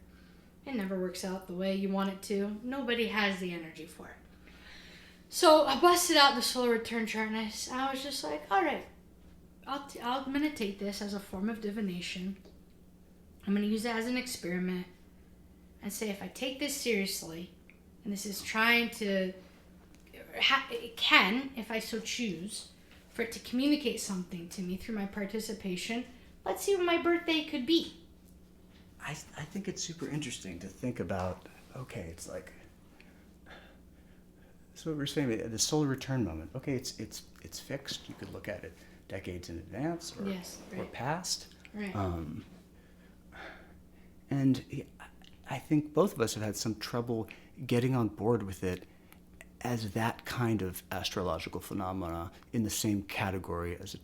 It never works out the way you want it to. Nobody has the energy for it. So I busted out the solar return chart, and I was just like, all right, I'm going to take this as a form of divination. I'm going to use it as an experiment and say, if I take this seriously, and this is trying to, it can, if I so choose, for it to communicate something to me through my participation, let's see what my birthday could be. I think it's super interesting to think about, okay, it's like, so what we're saying, the solar return moment, okay, it's fixed. You could look at it decades in advance or, yes, right. or past. Right. And I think both of us have had some trouble getting on board with it as that kind of astrological phenomena in the same category as a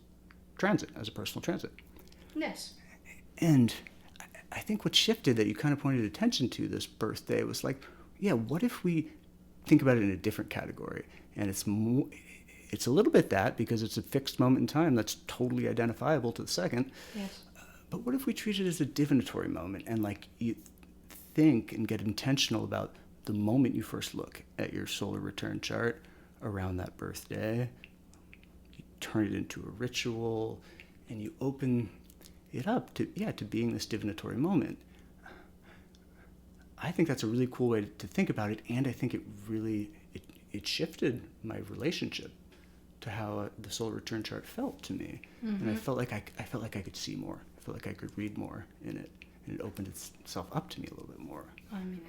transit, as a personal transit. Yes. And I think what shifted that you kind of pointed attention to this birthday was like, yeah, what if we think about it in a different category? And it's a little bit that because it's a fixed moment in time that's totally identifiable to the second. Yes. But what if we treat it as a divinatory moment and like you think and get intentional about the moment you first look at your solar return chart around that birthday, you turn it into a ritual and you open it up to being this divinatory moment. I think that's a really cool way to think about it, and I think it really it shifted my relationship to how the solar return chart felt to me. Mm-hmm. And I felt like I could see more. I felt like I could read more in it, and it opened itself up to me a little bit more.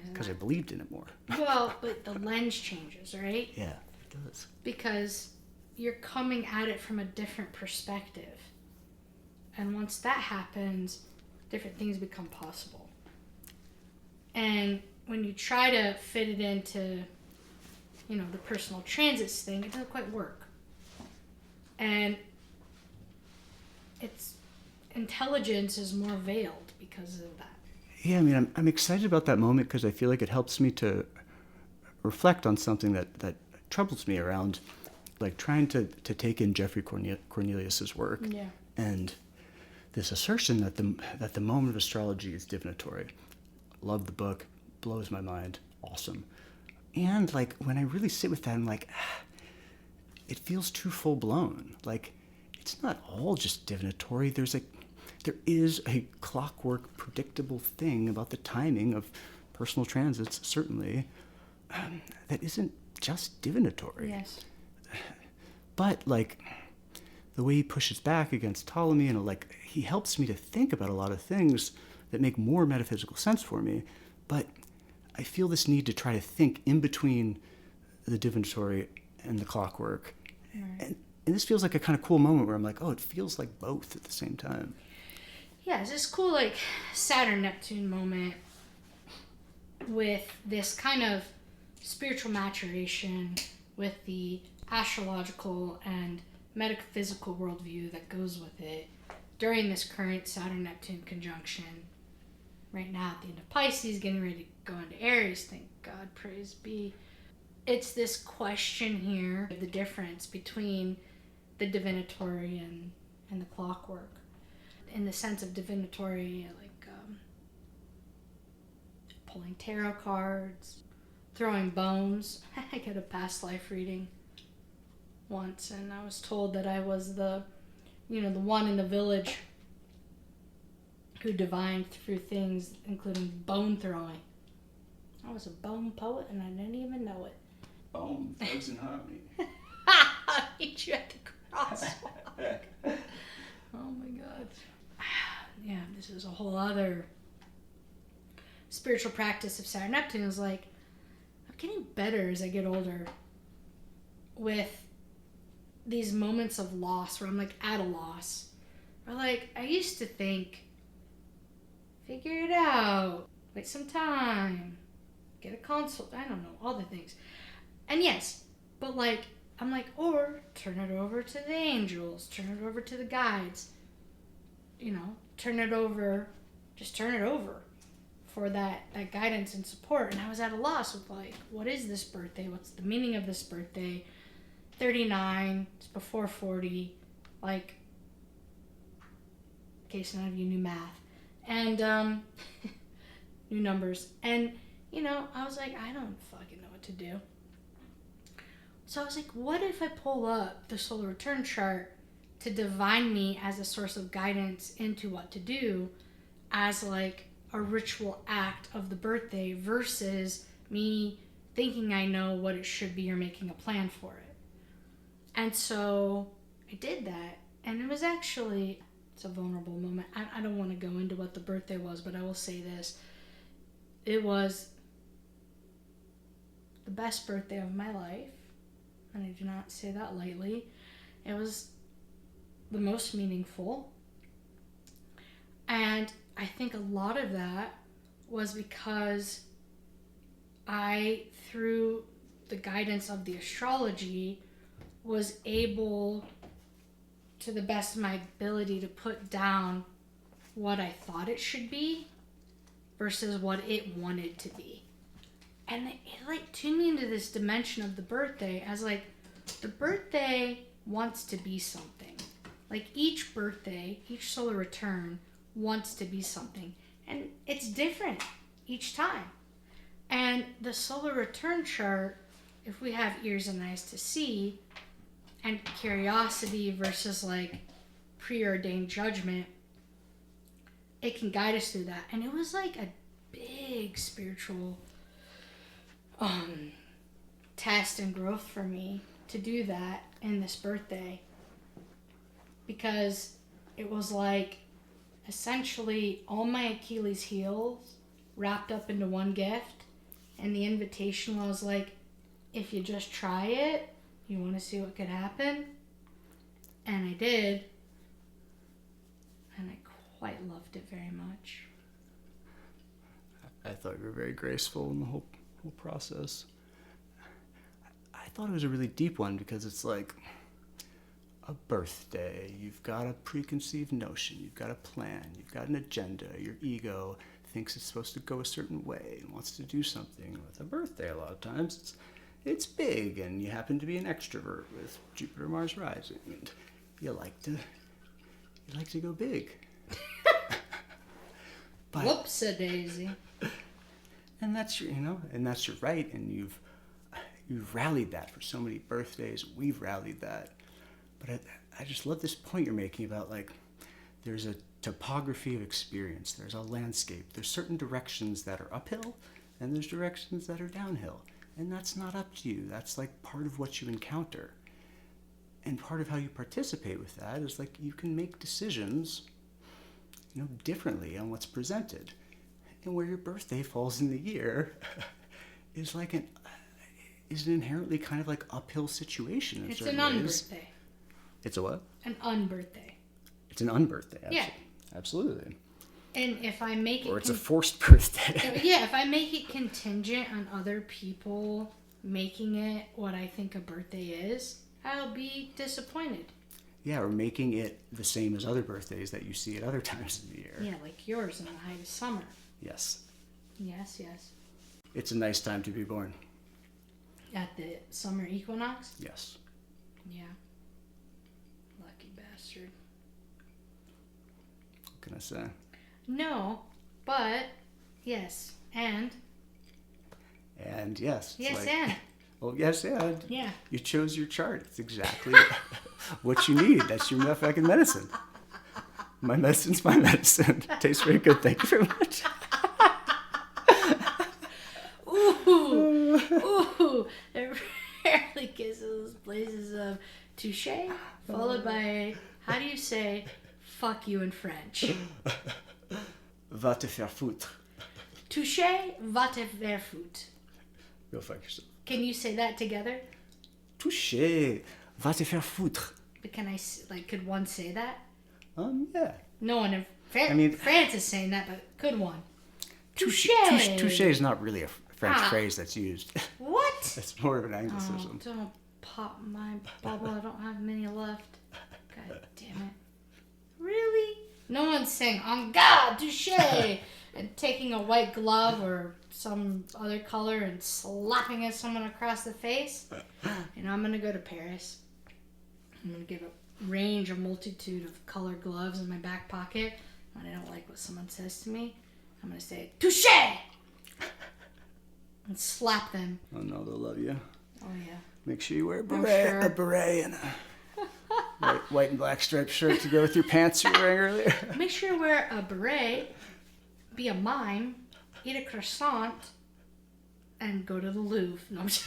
Because I believed in it more. Well, but the lens changes, right? Yeah, it does. Because you're coming at it from a different perspective. And once that happens, different things become possible. And when you try to fit it into, the personal transits thing, it doesn't quite work. And its intelligence is more veiled because of that. Yeah, I'm excited about that moment because I feel like it helps me to reflect on something that troubles me around, like trying to take in Jeffrey Cornelius's work. Yeah. And this assertion that the moment of astrology is divinatory. Love the book. Blows my mind. Awesome. And, like, when I really sit with that, I'm like, it feels too full-blown. Like, it's not all just divinatory. There is a clockwork, predictable thing about the timing of personal transits, certainly, that isn't just divinatory. Yes. But, like, the way he pushes back against Ptolemy, and, like, he helps me to think about a lot of things that make more metaphysical sense for me. But I feel this need to try to think in between the divinatory and the clockwork. Right. And this feels like a kind of cool moment where I'm like, oh, it feels like both at the same time. Yeah, it's this cool, like, Saturn-Neptune moment with this kind of spiritual maturation with the astrological and metaphysical worldview that goes with it during this current Saturn-Neptune conjunction. Right now at the end of Pisces, getting ready to go into Aries, thank God, praise be. It's this question here of the difference between the divinatory and the clockwork. In the sense of divinatory, like pulling tarot cards, throwing bones. I got a past life reading once, and I was told that I was the one in the village who divined through things, including bone throwing. I was a bone poet, and I didn't even know it. Bone, thugs and harmony. I'll meet you at the crosswalk. Oh my God. Yeah, this is a whole other spiritual practice of Saturn-Neptune. Is like, I'm getting better as I get older with these moments of loss where I'm like at a loss. Or like, I used to think, figure it out, wait some time, get a consult, I don't know, all the things. And yes, but like, I'm like, or turn it over to the angels, turn it over to the guides, turn it over for that guidance and support. And I was at a loss with like, what is this birthday? What's the meaning of this birthday? 39, it's before 40, like, in case none of you knew math, and new numbers. And, I was like, I don't fucking know what to do. So I was like, what if I pull up the solar return chart to divine me as a source of guidance into what to do as like a ritual act of the birthday versus me thinking I know what it should be or making a plan for it. And so I did that, and it was actually, it's a vulnerable moment. I don't want to go into what the birthday was, but I will say this. It was the best birthday of my life, and I do not say that lightly. It was the most meaningful, and I think a lot of that was because I, through the guidance of the astrology, was able, to the best of my ability, to put down what I thought it should be versus what it wanted to be. And it like tuned me into this dimension of the birthday as like, the birthday wants to be something. Like each birthday, each solar return wants to be something. And it's different each time. And the solar return chart, if we have ears and eyes to see, and curiosity versus like preordained judgment, it can guide us through that. And it was like a big spiritual test and growth for me to do that in this birthday, because it was like essentially all my Achilles heels wrapped up into one gift, and the invitation was like, if you just try it, you want to see what could happen? And I did. And I quite loved it very much. I thought you were very graceful in the whole process. I thought it was a really deep one because it's like a birthday. You've got a preconceived notion. You've got a plan. You've got an agenda. Your ego thinks it's supposed to go a certain way and wants to do something. With a birthday, a lot of times, it's big, and you happen to be an extrovert with Jupiter, Mars rising, and you like to go big. Whoops-a-daisy. And that's your, and that's your right. And you've rallied that for so many birthdays. We've rallied that. But I just love this point you're making about like, there's a topography of experience. There's a landscape. There's certain directions that are uphill and there's directions that are downhill. And that's not up to you. That's like part of what you encounter. And part of how you participate with that is like you can make decisions, differently on what's presented. And where your birthday falls in the year is like an inherently kind of like uphill situation. It's an unbirthday. It's a what? An unbirthday. It's an unbirthday. Yeah. Absolutely. And if I make it... Or it's a forced birthday. Yeah, if I make it contingent on other people making it what I think a birthday is, I'll be disappointed. Yeah, or making it the same as other birthdays that you see at other times of the year. Yeah, like yours in the height of summer. Yes. Yes, yes. It's a nice time to be born. At the summer equinox? Yes. Yeah. Lucky bastard. What can I say? No, but yes, and? And yes. Yes, and. Well, yes, and. Yeah. You chose your chart. It's exactly what you need. That's your fucking medicine. My medicine's my medicine. Tastes very good. Thank you very much. Ooh. It rarely gets to those places of touche, followed by, how do you say, fuck you in French? Va te faire foutre. Touche, va te faire foutre. Go fuck yourself. Can you say that together? Touché. Va te faire foutre. But can I, could one say that? Yeah. No one in France is saying that, but could one? Touche. Touche is not really a French phrase that's used. What? It's more of an Anglicism. Oh, don't pop my bubble. I don't have many left. God damn it. Really? No one's saying, on God, touche, and taking a white glove or some other color and slapping at someone across the face. I'm going to go to Paris. I'm going to get a multitude of colored gloves in my back pocket. When I don't like what someone says to me, I'm going to say, touche! And slap them. Oh no, they'll love you. Oh yeah. Make sure you wear a beret and a white and black striped shirt to go with your pants you were wearing earlier. Make sure you wear a beret, be a mime, eat a croissant, and go to the Louvre. No, I'm just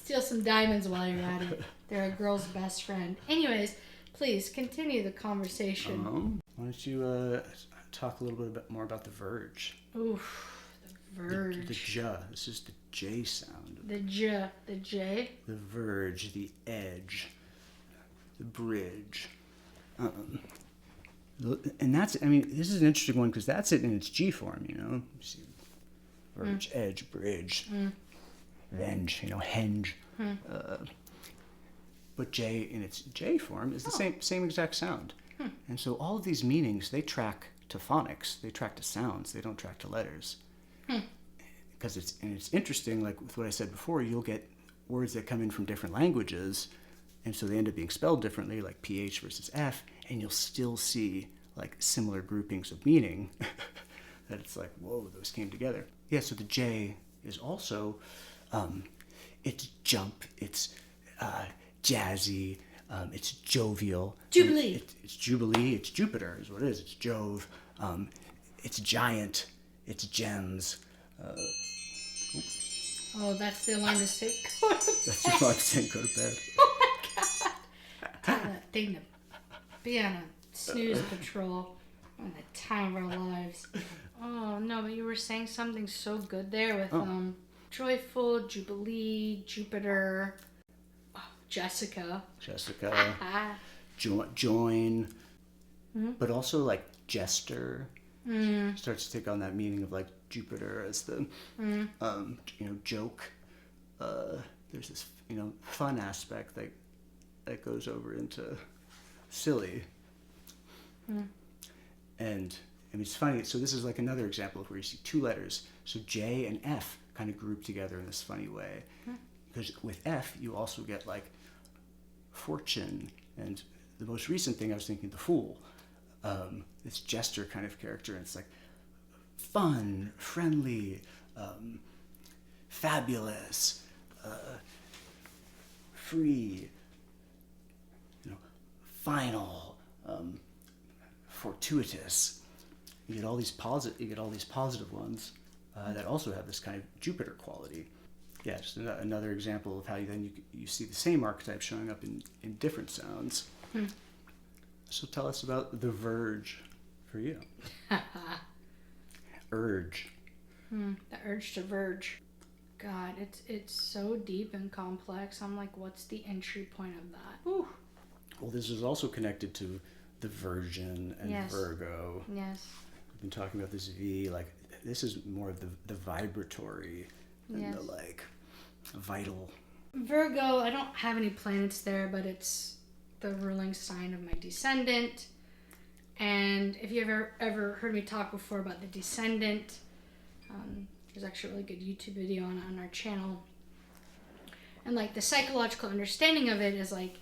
steal some diamonds while you're at it. They're a girl's best friend. Anyways, please continue the conversation. Why don't you talk a little bit more about the verge? Oof, the verge. The J. This is the J sound. The J. The J. The verge, the edge, the bridge. And that's, this is an interesting one because that's it in its G form, You see, verge, edge, bridge, venge, henge. But J in its J form is the same exact sound. And so all of these meanings, they track to phonics. They track to sounds. They don't track to letters. Because it's interesting, like with what I said before, you'll get words that come in from different languages, and so they end up being spelled differently, like PH versus F, and you'll still see like similar groupings of meaning that it's like, whoa, those came together. Yeah, so the J is also, it's jump, it's jazzy, it's jovial. Jubilee. It's Jubilee. It's Jupiter is what it is. It's Jove. It's giant. It's gems. Oh, that's the alarm to say go to bed. That's your alarm saying go to bed. Oh my God. Tell that thing to be on a snooze patrol on the time of our lives. Oh, no, but you were saying something so good there with joyful, Jubilee, Jupiter... Jessica, join, but also like jester starts to take on that meaning of like Jupiter as the joke. There's this fun aspect that goes over into silly, and it's funny. So this is like another example of where you see two letters. So J and F kind of group together in this funny way, because with F you also get like fortune, and the most recent thing I was thinking, the fool, this jester kind of character, and it's like fun, friendly, fabulous, free, final, fortuitous. You get all these positive ones that also have this kind of Jupiter quality. Yeah, just another example of how you see the same archetype showing up in different sounds. So tell us about the verge for you. Urge. The urge to verge. God, it's so deep and complex. I'm like, what's the entry point of that? Ooh. Well, this is also connected to the Virgin and Yes. Virgo. Yes. We've been talking about this V, like this is more of the vibratory than Yes. the like vital. Virgo, I don't have any planets there, but it's the ruling sign of my descendant. And if you ever heard me talk before about the descendant, there's actually a really good YouTube video on our channel. And like the psychological understanding of it is like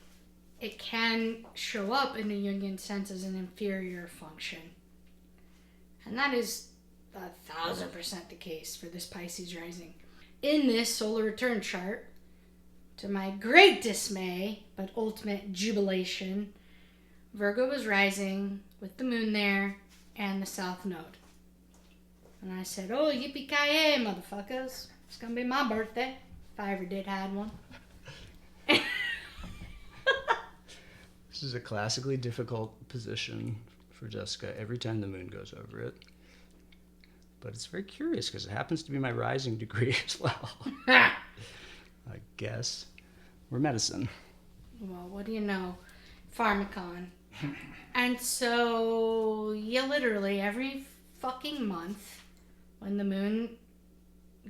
it can show up in a Jungian sense as an inferior function. And that is 1,000% the case for this Pisces rising. In this solar return chart, to my great dismay, but ultimate jubilation, Virgo was rising with the moon there and the south node. And I said, oh, yippee-ki-yay, motherfuckers. It's going to be my birthday, if I ever did had one. This is a classically difficult position for Jessica every time the moon goes over it. But it's very curious because it happens to be my rising degree as well. I guess. We're medicine. Well, what do you know? Pharmacon. And so, yeah, literally every fucking month when the moon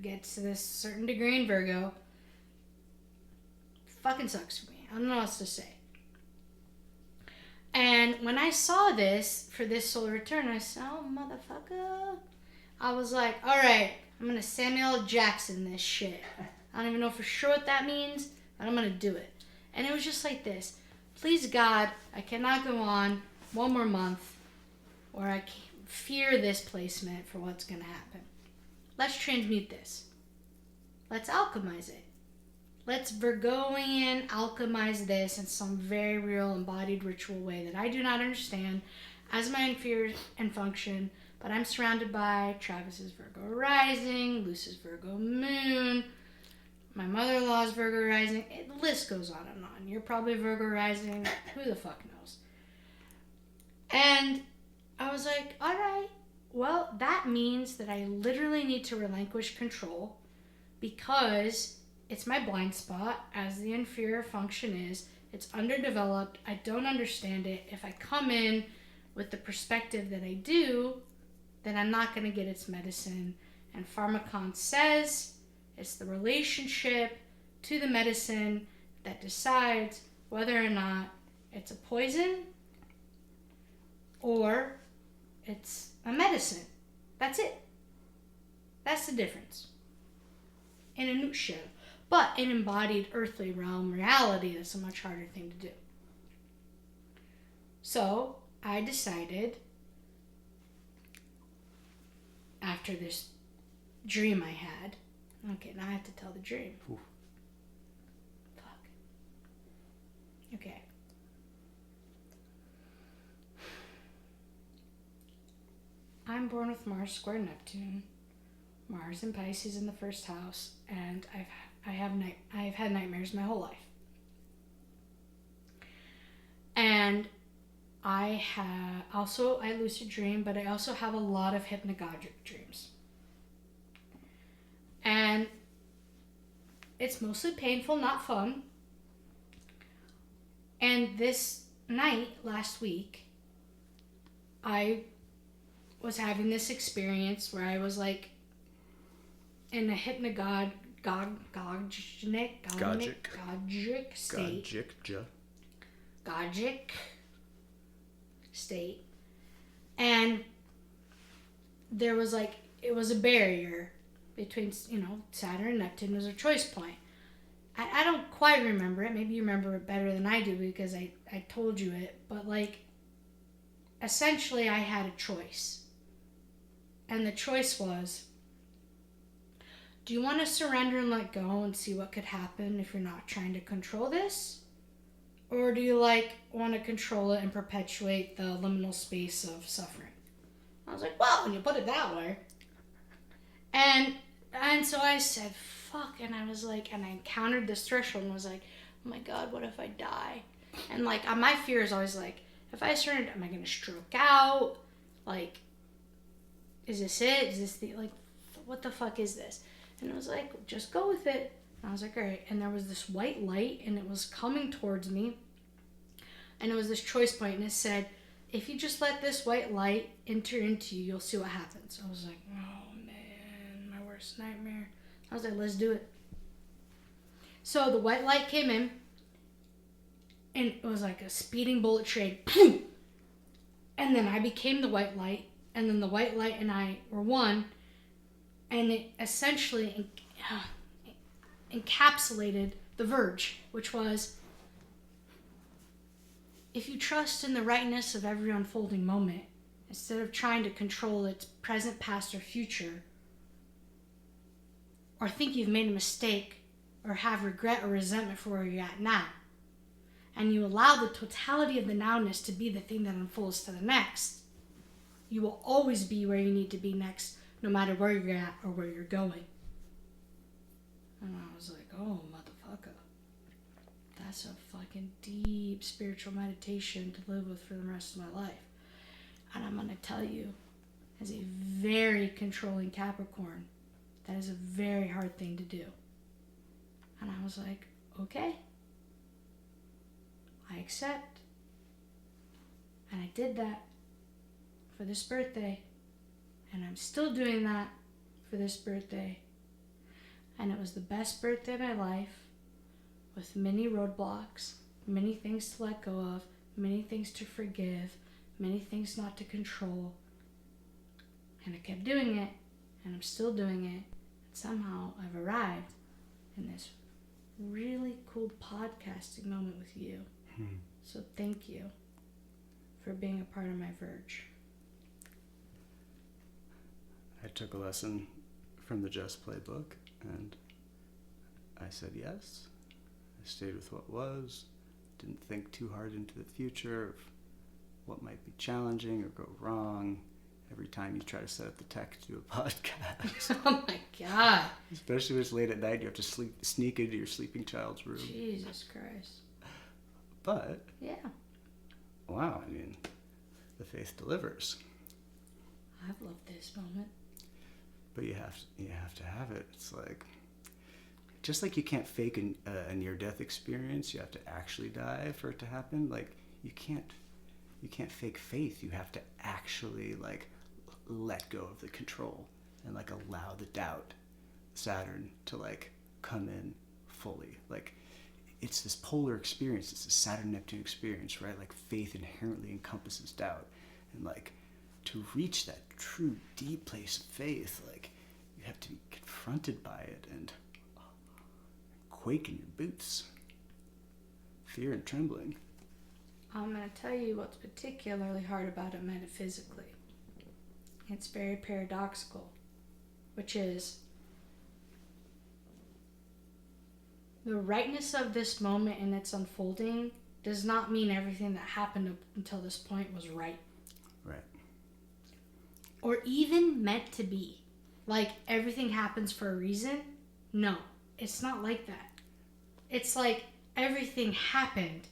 gets to this certain degree in Virgo, fucking sucks for me. I don't know what else to say. And when I saw this for this solar return, I said, oh, motherfucker. I was like, all right, I'm going to Samuel L. Jackson this shit. I don't even know for sure what that means, but I'm going to do it. And it was just like this. Please, God, I cannot go on one more month where I fear this placement for what's going to happen. Let's transmute this. Let's alchemize it. Let's Virgoian alchemize this in some very real embodied ritual way that I do not understand as my inferior and function, but I'm surrounded by Travis's Virgo rising, Luce's Virgo moon, my mother-in-law's Virgo rising. The list goes on and on. You're probably Virgo rising. Who the fuck knows? And I was like, all right, well, that means that I literally need to relinquish control because it's my blind spot, as the inferior function is. It's underdeveloped. I don't understand it. If I come in with the perspective that I do, then I'm not going to get its medicine. And Pharmacon says it's the relationship to the medicine that decides whether or not it's a poison or it's a medicine. That's it. That's the difference. In a nutshell. But in embodied earthly realm reality, that's a much harder thing to do. So I decided, after this dream I had, okay, now I have to tell the dream. Ooh. Fuck. Okay. I'm born with Mars square Neptune, Mars and Pisces in the first house, and I've had nightmares my whole life. And I lucid dream, but I also have a lot of hypnagogic dreams. And it's mostly painful, not fun. And this night, last week, I was having this experience where I was like in a hypnagogic state. And there was like, it was a barrier between, Saturn and Neptune was a choice point. I don't quite remember it. Maybe you remember it better than I do because I told you it. But like, essentially I had a choice. And the choice was, do you want to surrender and let go and see what could happen if you're not trying to control this? Or do you want to control it and perpetuate the liminal space of suffering? I was like, well, when you put it that way. And so I said, fuck. And I was like, and I encountered this threshold and was like, oh my God, what if I die? And my fear is always if I surrender, am I going to stroke out? Is this it? Is this what the fuck is this? And it was like, just go with it. And I was like, all right. And there was this white light and it was coming towards me. And it was this choice point and it said, if you just let this white light enter into you, you'll see what happens. I was like, oh man, my worst nightmare. I was like, let's do it. So the white light came in and it was like a speeding bullet train. And then I became the white light. And then the white light and I were one. And it essentially encapsulated the verge, which was, if you trust in the rightness of every unfolding moment, instead of trying to control its present, past, or future, or think you've made a mistake, or have regret or resentment for where you're at now, and you allow the totality of the nowness to be the thing that unfolds to the next, you will always be where you need to be next, no matter where you're at or where you're going. And I was like, oh, motherfucker. That's a fucking deep spiritual meditation to live with for the rest of my life. And I'm going to tell you, as a very controlling Capricorn, that is a very hard thing to do. And I was like, okay. I accept. And I did that for this birthday. And I'm still doing that for this birthday. And it was the best birthday of my life, with many roadblocks, many things to let go of, many things to forgive, many things not to control. And I kept doing it, and I'm still doing it. And somehow I've arrived in this really cool podcasting moment with you. So thank you for being a part of my Verge. I took a lesson from the Just Play book, and I said yes. I stayed with what was, didn't think too hard into the future of what might be challenging or go wrong every time you try to set up the tech to do a podcast. Oh my God. Especially when it's late at night, you have to sneak into your sleeping child's room. Jesus Christ. But, yeah. Wow, I mean, the faith delivers. I've loved this moment. But you have to have it. It's like, just like you can't fake a near-death experience, you have to actually die for it to happen. Like, you can't fake faith. You have to actually let go of the control and allow the doubt, Saturn, to come in fully. It's this polar experience. It's a Saturn-Neptune experience, right? Faith inherently encompasses doubt, and to reach that true deep place of faith, you have to be confronted by it and quake in your boots, fear and trembling. I'm going to tell you what's particularly hard about it metaphysically. It's very paradoxical, which is the rightness of this moment in its unfolding does not mean everything that happened up until this point was right. Right. Or even meant to be. Everything happens for a reason. No, it's not like that. It's everything happened.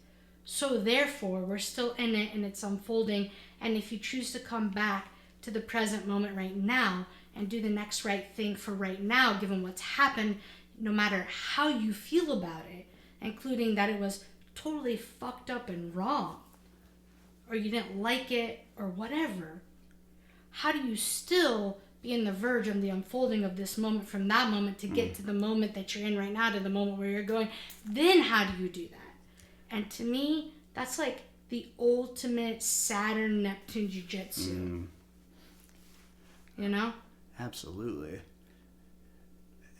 So therefore, we're still in it and it's unfolding. And if you choose to come back to the present moment right now and do the next right thing for right now, given what's happened, no matter how you feel about it, including that it was totally fucked up and wrong, or you didn't like it, or whatever, how do you still be in the verge of the unfolding of this moment from that moment to get to the moment that you're in right now, to the moment where you're going? Then how do you do that? And to me, that's the ultimate Saturn-Neptune jiu-jitsu. You know? Absolutely.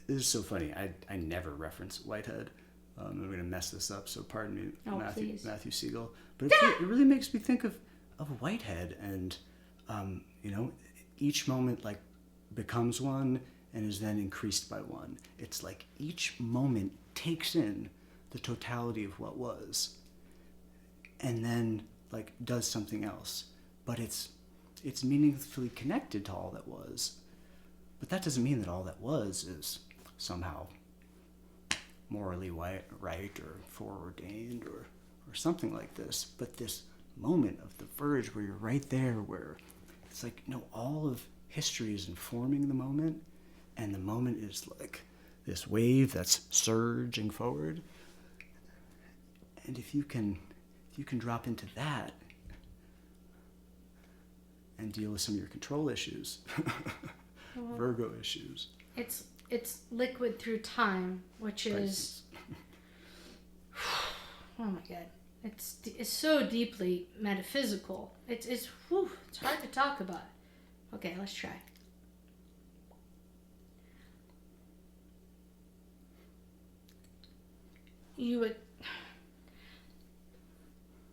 This is so funny. I never reference Whitehead. I'm going to mess this up, so pardon me, Matthew Siegel. But it really makes me think of Whitehead, and each moment like becomes one and is then increased by one. It's like each moment takes in the totality of what was and then like does something else. But it's meaningfully connected to all that was. But that doesn't mean that all that was is somehow morally right or foreordained or something like this. But this moment of the verge where you're right there, where it's like, no, all of history is informing the moment, and the moment is like this wave that's surging forward. And if you can drop into that and deal with some of your control issues, Virgo issues. It's liquid through time, which is oh my god, it's so deeply metaphysical. It's hard to talk about. Okay, let's try.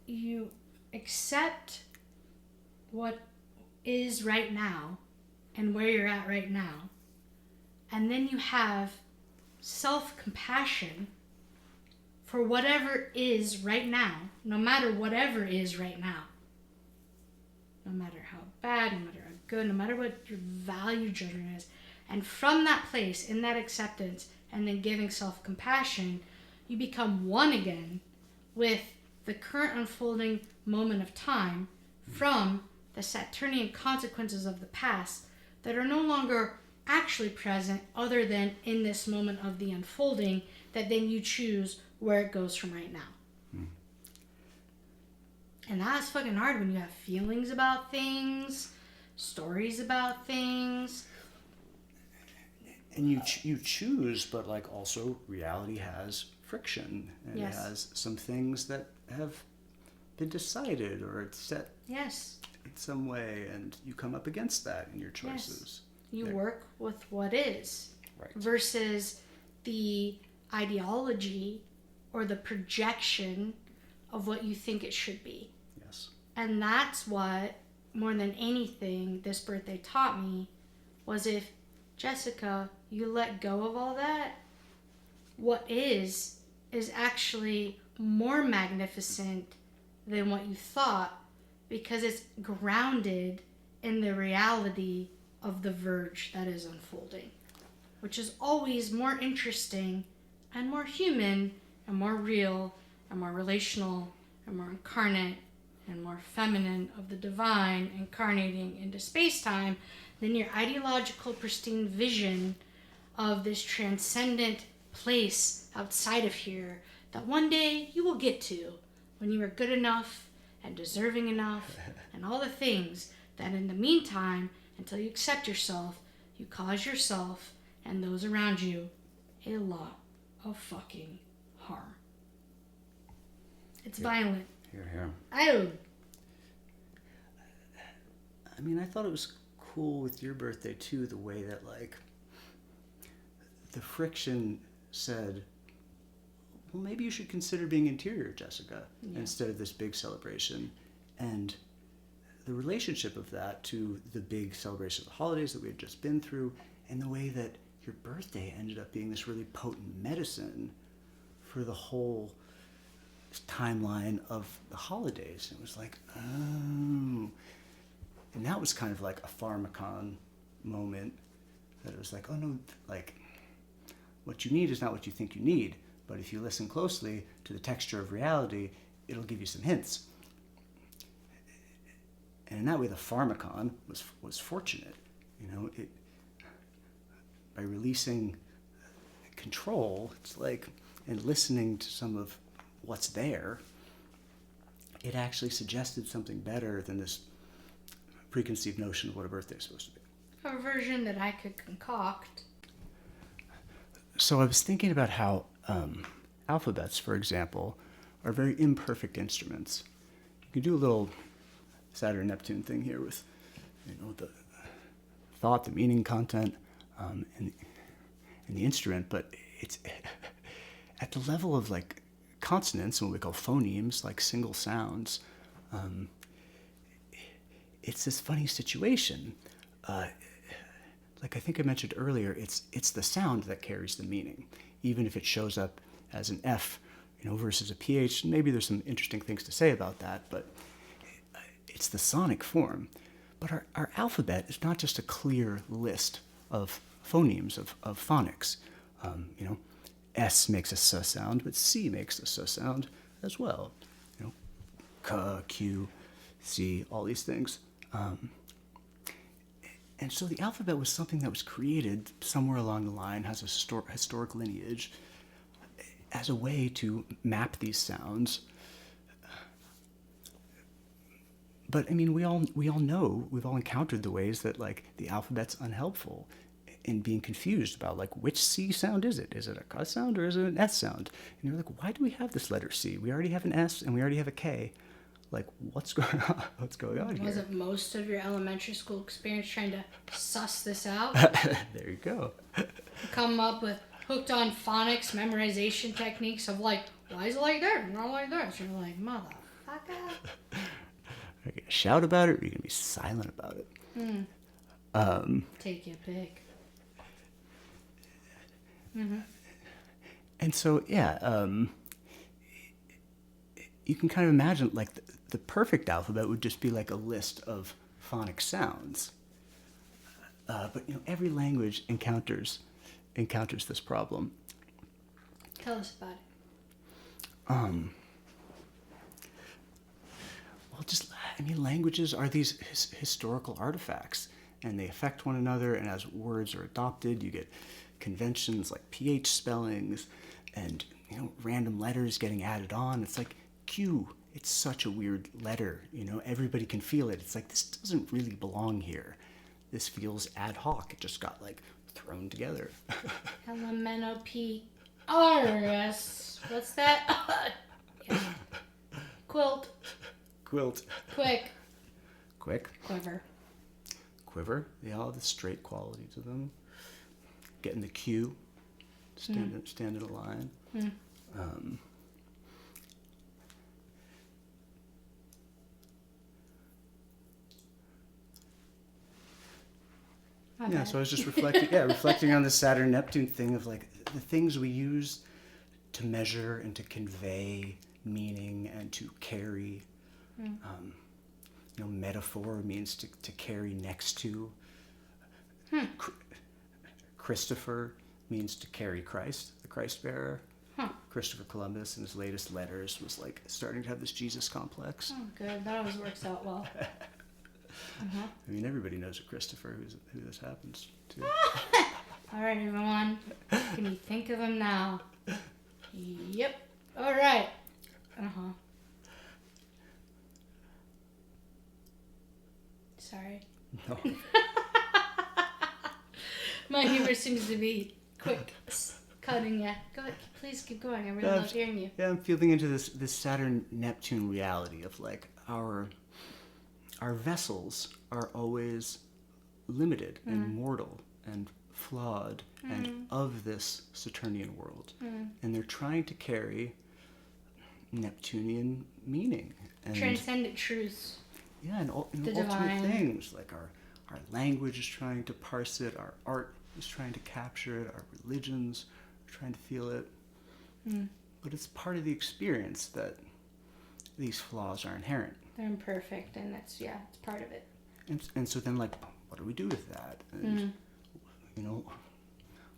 You accept what is right now and where you're at right now, and then you have self-compassion for whatever is right now, no matter whatever is right now. No matter how bad, no matter how good, no matter what your value judgment is. And from that place, in that acceptance, and then giving self-compassion, you become one again with the current unfolding moment of time from the Saturnian consequences of the past that are no longer actually present other than in this moment of the unfolding, that then you choose where it goes from right now. And that's fucking hard when you have feelings about things, stories about things. And you choose, but like also reality has friction, and yes. It has some things that have been decided or it's set yes. in some way, and you come up against that in your choices. Yes. You work with what is, right, versus the ideology or the projection of what you think it should be. Yes. And that's what, more than anything, this birthday taught me, was if, Jessica, you let go of all that, what is actually more magnificent than what you thought, because it's grounded in the reality of the verge that is unfolding, which is always more interesting and more human and more real and more relational and more incarnate and more feminine of the divine incarnating into space-time than your ideological pristine vision of this transcendent place outside of here that one day you will get to when you are good enough and deserving enough and all the things that in the meantime, until you accept yourself, you cause yourself and those around you a lot of fucking harm. It's violent. Here. Oh. I mean, I thought it was cool with your birthday too, the way that like the friction said, well, maybe you should consider being interior, Jessica, instead of this big celebration. And the relationship of that to the big celebration of the holidays that we had just been through, and the way that your birthday ended up being this really potent medicine for the whole timeline of the holidays. It was like, oh. And that was kind of like a pharmacon moment, that it was like, oh no, like what you need is not what you think you need, but if you listen closely to the texture of reality, it'll give you some hints. And in that way, the pharmacon was fortunate, it, by releasing control, it's like, and listening to some of what's there, it actually suggested something better than this preconceived notion of what a birthday is supposed to be. A version that I could concoct. So I was thinking about how alphabets, for example, are very imperfect instruments. You can do a little Saturn-Neptune thing here with, the thought, the meaning, content, and the instrument, but it's at the level of like consonants, what we call phonemes, like single sounds. It's this funny situation. like I think I mentioned earlier, it's the sound that carries the meaning, even if it shows up as an F, versus a PH. Maybe there's some interesting things to say about that, but it's the sonic form. But our alphabet is not just a clear list of phonemes, of phonics. S makes a S sound, but C makes a S sound as well. K, Q, C, all these things. And so the alphabet was something that was created somewhere along the line, has a historic lineage, as a way to map these sounds. But I mean, we all know, we've all encountered the ways that like the alphabet's unhelpful in being confused about like which C sound is it? Is it a K sound or is it an S sound? And you're like, why do we have this letter C? We already have an S and we already have a K. Like, what's going on? What's going on here? Wasn't most of your elementary school experience trying to suss this out? There you go. Come up with hooked on phonics memorization techniques of like, why is it like that? Not like that. So you're like, motherfucker. Are you gonna shout about it or are you gonna be silent about it? Take your pick. And so, yeah, you can kind of imagine like the perfect alphabet would just be like a list of phonic sounds. But every language encounters this problem. Tell us about it. Well, languages are these historical artifacts, and they affect one another. And as words are adopted, you get conventions like PH spellings, and random letters getting added on. It's like Q. It's such a weird letter. Everybody can feel it. It's like this doesn't really belong here. This feels ad hoc. It just got like thrown together. LMNOP-RS. What's that? Yeah. Quilt. Quick. Quiver. They all have the straight quality to them. Getting the Q. Stand in a line. So I was just reflecting on the Saturn-Neptune thing of like the things we use to measure and to convey meaning and to carry. Metaphor means to carry next to. Christopher means to carry Christ, the Christ bearer. Christopher Columbus in his latest letters was like starting to have this Jesus complex. Oh, good. That always works out well. I mean, everybody knows a Christopher who this happens to. All right, everyone. Can you think of him now? Yep. All right. Sorry. No. My humor seems to be quick, cutting. Yeah. Go ahead. Please keep going. I really love hearing you. Yeah, I'm feeling into this Saturn-Neptune reality of like our vessels are always limited and mortal and flawed and of this Saturnian world. And they're trying to carry Neptunian meaning. And transcendent truths. Yeah, and ultimate divine things. Like our language is trying to parse it, our art is trying to capture it, our religions are trying to feel it. But it's part of the experience that these flaws are inherent. They're imperfect, and it's part of it. And so then, like, what do we do with that? And,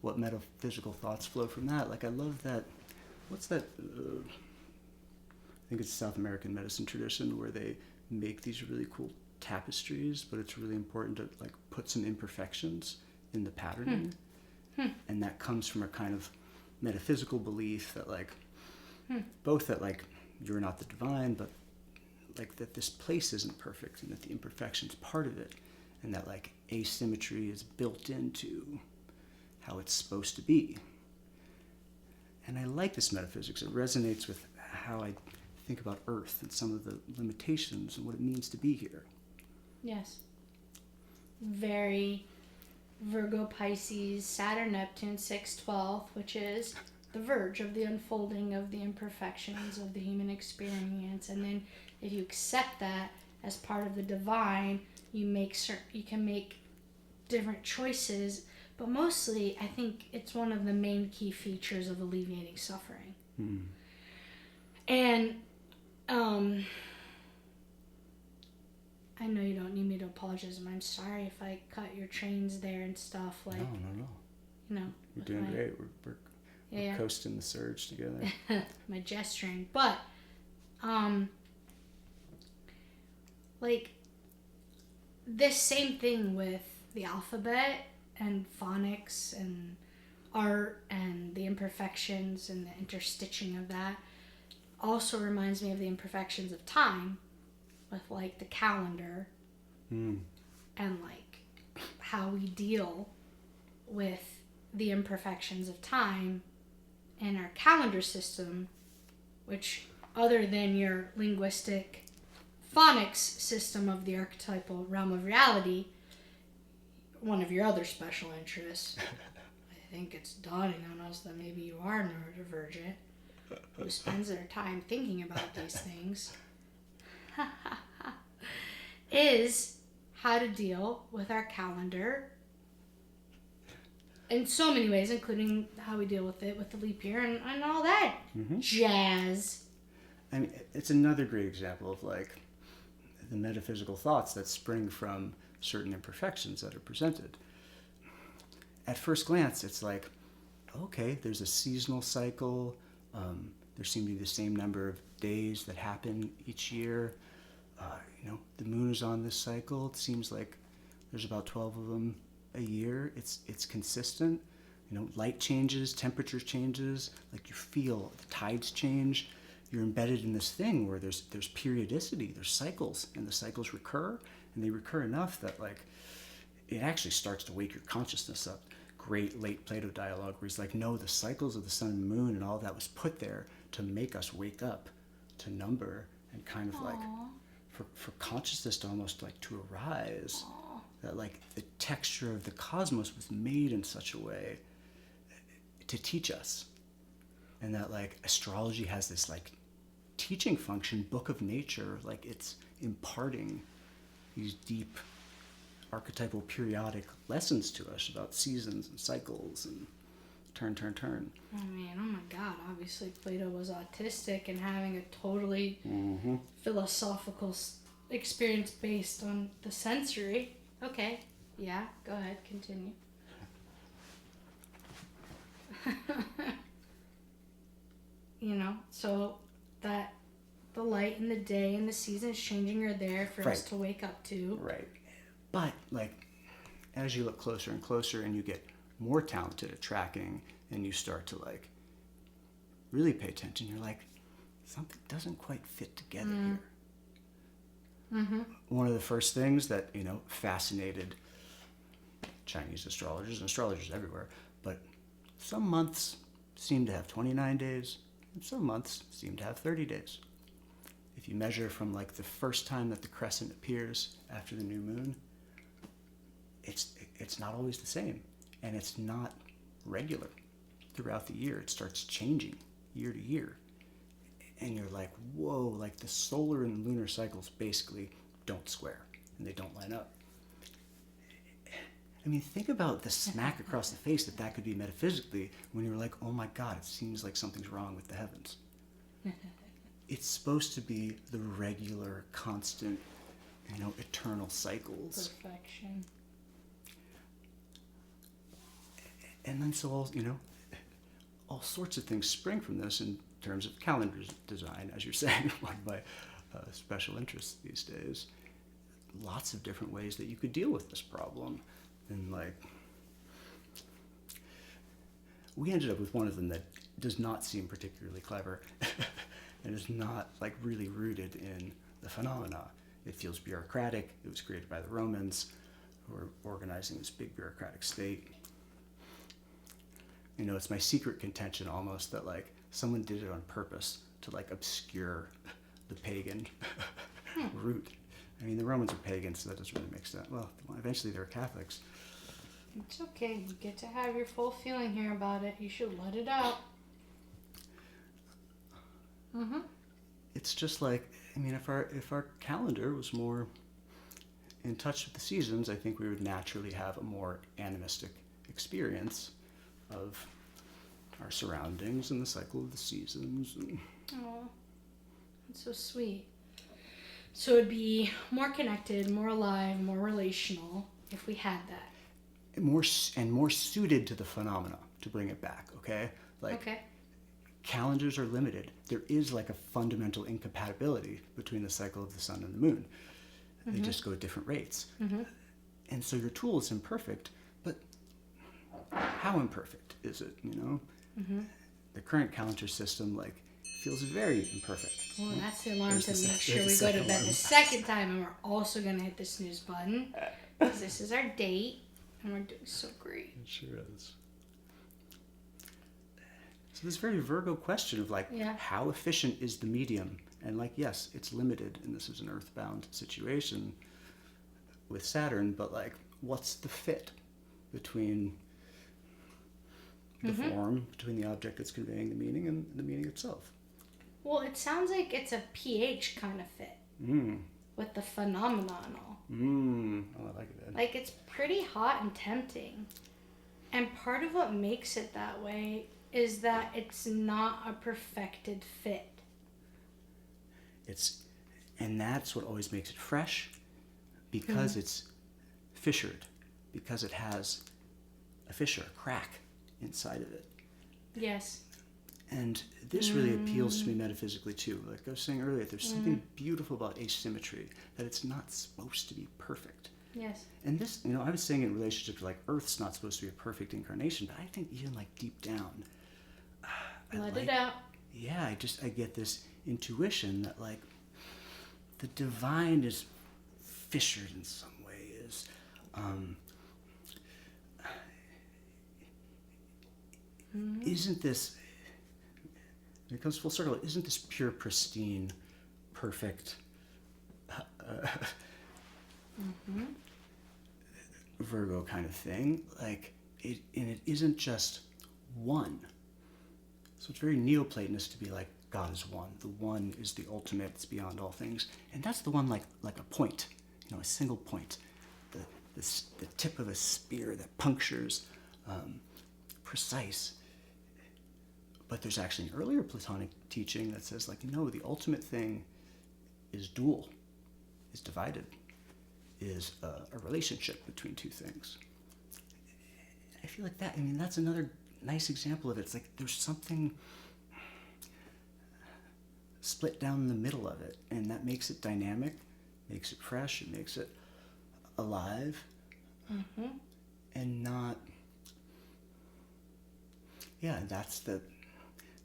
what metaphysical thoughts flow from that? Like, I love that, what's that, I think it's South American medicine tradition where they make these really cool tapestries, but it's really important to, like, put some imperfections in the patterning. And that comes from a kind of metaphysical belief that, like, both that, like, you're not the divine, but like that this place isn't perfect and that the imperfection's part of it, and that like asymmetry is built into how it's supposed to be. And I like this metaphysics. It resonates with how I think about Earth and some of the limitations and what it means to be here. Yes. Very Virgo Pisces, Saturn Neptune 6/12, which is the verge of the unfolding of the imperfections of the human experience. And then if you accept that as part of the divine, you can make different choices, but mostly I think it's one of the main key features of alleviating suffering. And I know you don't need me to apologize. I'm sorry if I cut your trains there and stuff. Like, No. You know, We're doing great. We're coasting the surge together. My gesturing, but like this same thing with the alphabet and phonics and art and the imperfections and the interstitching of that also reminds me of the imperfections of time with like the calendar and like how we deal with the imperfections of time in our calendar system, which other than your linguistic phonics system of the archetypal realm of reality, one of your other special interests. I think it's dawning on us that maybe you are neurodivergent, who spends their time thinking about these things, is how to deal with our calendar in so many ways, including how we deal with it with the leap year and all that jazz. I mean, it's another great example of like the metaphysical thoughts that spring from certain imperfections that are presented. At first glance, it's like, okay, there's a seasonal cycle. There seem to be the same number of days that happen each year. The moon is on this cycle. It seems like there's about 12 of them a year. It's consistent. Light changes, temperature changes. Like you feel the tides change. You're embedded in this thing where there's periodicity, there's cycles, and the cycles recur, and they recur enough that like it actually starts to wake your consciousness up. Great late Plato dialogue where he's like, no, the cycles of the sun and moon and all that was put there to make us wake up, to number, and kind of like for consciousness to almost like to arise. That like the texture of the cosmos was made in such a way to teach us. And that like astrology has this like teaching function, book of nature, like it's imparting these deep archetypal periodic lessons to us about seasons and cycles and turn. I mean, oh my God, obviously Plato was autistic and having a totally philosophical experience based on the sensory. Okay, yeah, go ahead, continue. So that the light and the day and the seasons changing are there for us to wake up to. Right. But like as you look closer and closer and you get more talented at tracking and you start to like really pay attention, you're like, something doesn't quite fit together here. One of the first things that, fascinated Chinese astrologers and astrologers everywhere, but some months seem to have 29 days and some months seem to have 30 days. If you measure from like the first time that the crescent appears after the new moon, it's not always the same, and it's not regular throughout the year. It starts changing year to year, and you're like, whoa, like the solar and lunar cycles basically don't square and they don't line up. I mean, think about the smack across the face that could be metaphysically when you're like, oh my God, it seems like something's wrong with the heavens. It's supposed to be the regular, constant, eternal cycles. Perfection. And then so all sorts of things spring from this in terms of calendar design, as you're saying, one of my special interests these days. Lots of different ways that you could deal with this problem. And like, we ended up with one of them that does not seem particularly clever and is not like really rooted in the phenomena. It feels bureaucratic. It was created by the Romans, who were organizing this big bureaucratic state. It's my secret contention almost that like someone did it on purpose to like obscure the pagan root. I mean, the Romans are pagans, so that doesn't really make sense. Well, eventually they were Catholics. It's okay. You get to have your full feeling here about it. You should let it out. It's just like, I mean, if our calendar was more in touch with the seasons, I think we would naturally have a more animistic experience of our surroundings and the cycle of the seasons. Oh, that's so sweet. So it'd be more connected, more alive, more relational if we had that. More suited to the phenomena, to bring it back, okay? Okay. Calendars are limited. There is like a fundamental incompatibility between the cycle of the sun and the moon. They just go at different rates. And so your tool is imperfect, but how imperfect is it, you know? The current calendar system, like, feels very imperfect. Well, that's the alarm to make sure we go to bed the second time, and we're also going to hit the snooze button, because this is our date, and we're doing so great. It sure is. So this very Virgo question of, like, how efficient is the medium? And, like, yes, it's limited, and this is an earthbound situation with Saturn, but, like, what's the fit between the form, between the object that's conveying the meaning and the meaning itself? Well, it sounds like it's a pH kind of fit with the phenomenal. Oh, I like that. Like, it's pretty hot and tempting. And part of what makes it that way is that it's not a perfected fit. And that's what always makes it fresh, because it's fissured, because it has a fissure, a crack inside of it. Yes. And this really appeals to me metaphysically too. Like I was saying earlier, there's something beautiful about asymmetry, that it's not supposed to be perfect. Yes. And this, you know, I was saying in relationship to, like, Earth's not supposed to be a perfect incarnation, but I think even, like, deep down, Let it out. Yeah, I get this intuition that, like, the divine is fissured in some way, isn't this, when it comes full circle, isn't this pure, pristine, perfect Virgo kind of thing? Like, and it isn't just one. So it's very Neoplatonist to be like, God is one. The one is the ultimate. It's beyond all things. And that's the one like a point, you know, a single point. The tip of a spear that punctures, precise. But there's actually an earlier Platonic teaching that says, like, no, the ultimate thing is dual, is divided, is a relationship between two things. I feel like that, I mean, that's another nice example of it. It's like there's something split down the middle of it, and that makes it dynamic, makes it fresh, it makes it alive, and not, that's the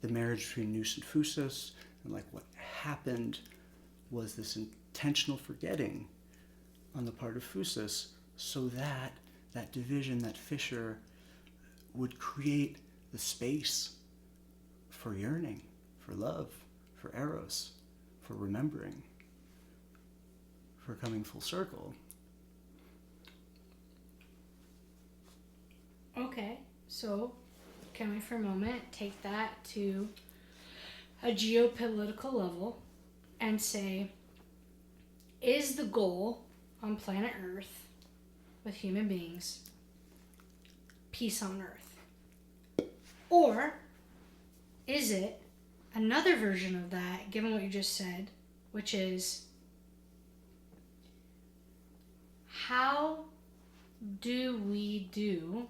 marriage between Nous and Phusis, and like what happened was this intentional forgetting on the part of Phusis, so that that division, that fissure, would create the space for yearning, for love, for eros, for remembering, for coming full circle. Okay, so can we for a moment take that to a geopolitical level and say, is the goal on planet Earth with human beings peace on Earth? Or is it another version of that, given what you just said, which is, how do we do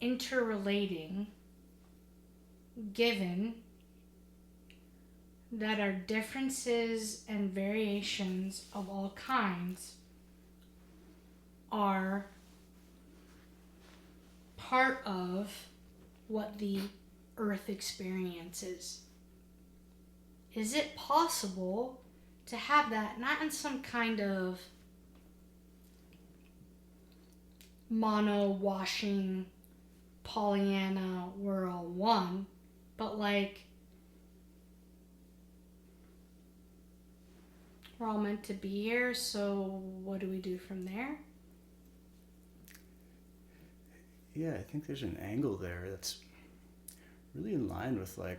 interrelating, given that our differences and variations of all kinds are part of what the Earth experiences? Is it possible to have that not in some kind of mono-washing Pollyanna, we're all one, but like we're all meant to be here, so what do we do from there? Yeah, I think there's an angle there that's really in line with like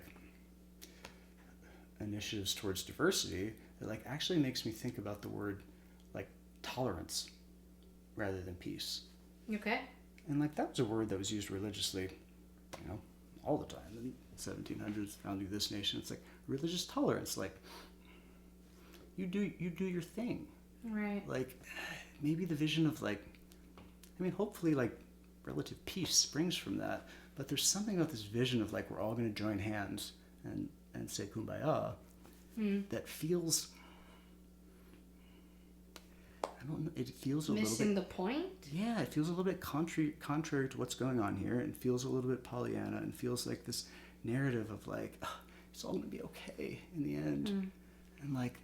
initiatives towards diversity that like actually makes me think about the word tolerance rather than peace. Okay. And like that was a word that was used religiously, all the time. In the 1700s, founding this nation, it's like religious tolerance. Like you do your thing. Right. Like maybe the vision of hopefully like relative peace springs from that. But there's something about this vision of like we're all going to join hands and say kumbaya that feels. I don't know. It feels a little bit missing the point. Yeah, it feels a little bit contrary to what's going on here, and feels a little bit Pollyanna, and feels like this narrative of like it's all going to be okay in the end, and like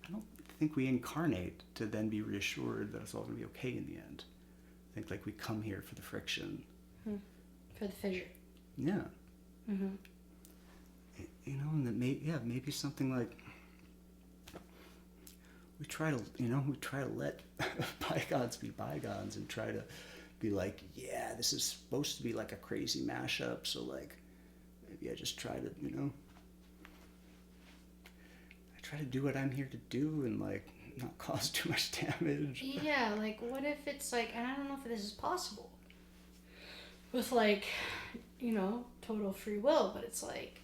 I don't think we incarnate to then be reassured that it's all going to be okay in the end. I think like we come here for the friction, for the fissure. Yeah. Mm-hmm. And that maybe something like. We try to let bygones be bygones and try to be like, yeah, this is supposed to be like a crazy mashup. So like, maybe I just try to, I try to do what I'm here to do and like not cause too much damage. Yeah, like what if it's like, and I don't know if this is possible with like, total free will, but it's like,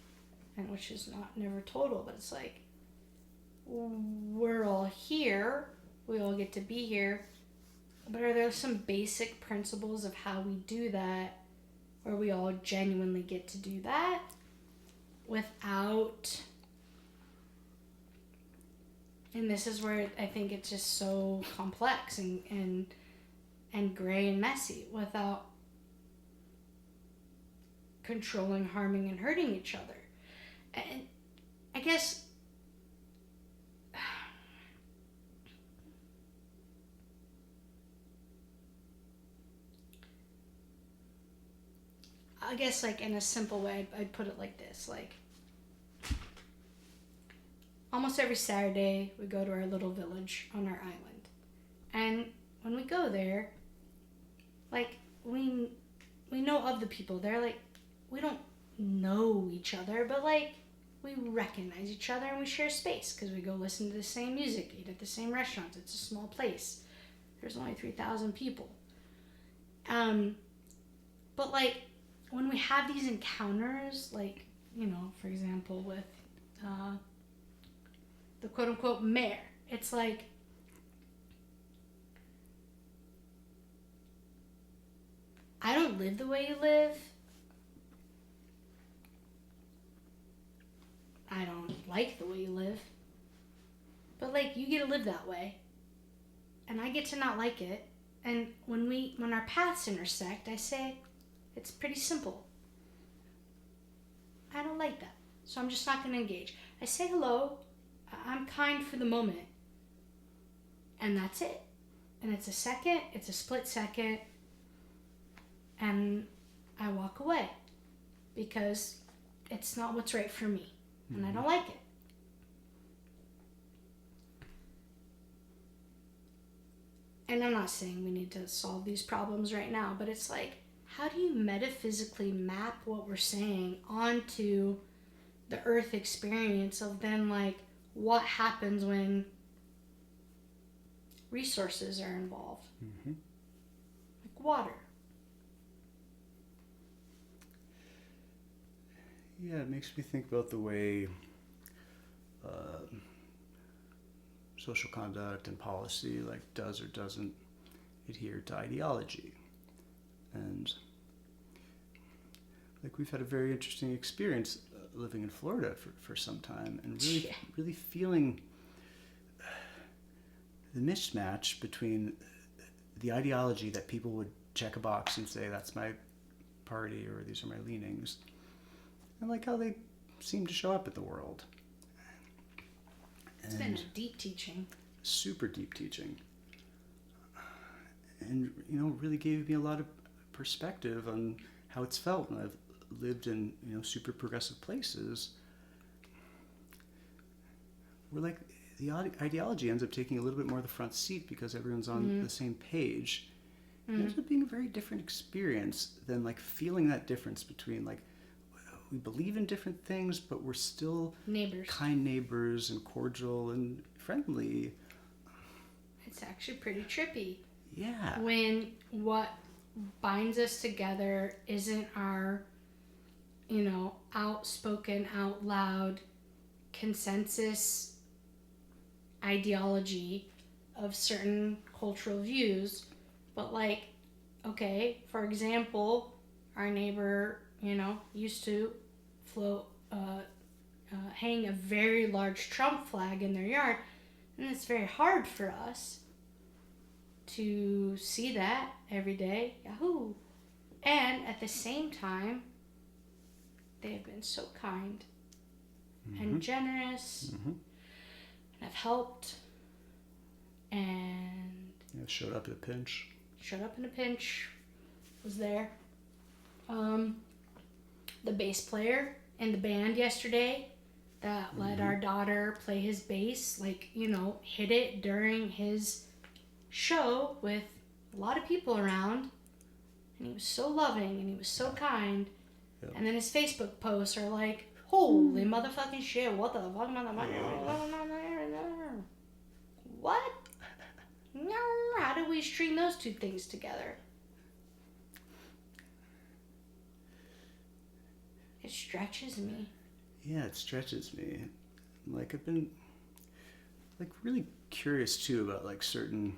and which is never total, but it's like, we're all here, we all get to be here, but are there some basic principles of how we do that where we all genuinely get to do that without, and this is where I think it's just so complex and gray and messy, without controlling, harming, and hurting each other. And I guess like in a simple way, I'd put it like this, like almost every Saturday we go to our little village on our island, and when we go there, like we know of the people there, like we don't know each other, but like we recognize each other and we share space because we go listen to the same music, eat at the same restaurants. It's a small place, there's only 3,000 people, but like when we have these encounters, like, for example, with the quote-unquote mayor, it's like, I don't live the way you live. I don't like the way you live. But, like, you get to live that way. And I get to not like it. And when our paths intersect, I say, it's pretty simple. I don't like that, so I'm just not going to engage. I say hello, I'm kind for the moment, and that's it. And it's a split second, and I walk away because it's not what's right for me, and I don't like it. And I'm not saying we need to solve these problems right now, but it's like, how do you metaphysically map what we're saying onto the earth experience of then like what happens when resources are involved? Mm-hmm. Like water. Yeah, it makes me think about the way social conduct and policy like does or doesn't adhere to ideology. And like we've had a very interesting experience living in Florida for some time, and really feeling the mismatch between the ideology that people would check a box and say that's my party or these are my leanings, and like how they seem to show up at the world. It's been a deep teaching. Super deep teaching. And really gave me a lot of perspective on how it's felt when I've lived in super progressive places where like the ideology ends up taking a little bit more of the front seat because everyone's on the same page. It ends up being a very different experience than like feeling that difference between like we believe in different things but we're still neighbors, kind neighbors and cordial and friendly. It's actually pretty trippy. Yeah. When what binds us together isn't our, outspoken, out loud consensus ideology of certain cultural views, but okay, for example, our neighbor, used to hang a very large Trump flag in their yard, and it's very hard for us to see that every day. Yahoo! And at the same time, they have been so kind and generous and have helped and showed up in a pinch. Was there. The bass player in the band yesterday that let our daughter play his bass, hit it during his show with a lot of people around, and he was so loving and he was so kind. Yep. And then his Facebook posts are like, holy motherfucking shit, what the fuck, what? How do we string those two things together? It stretches me. Yeah, it stretches me. I've been really curious too about certain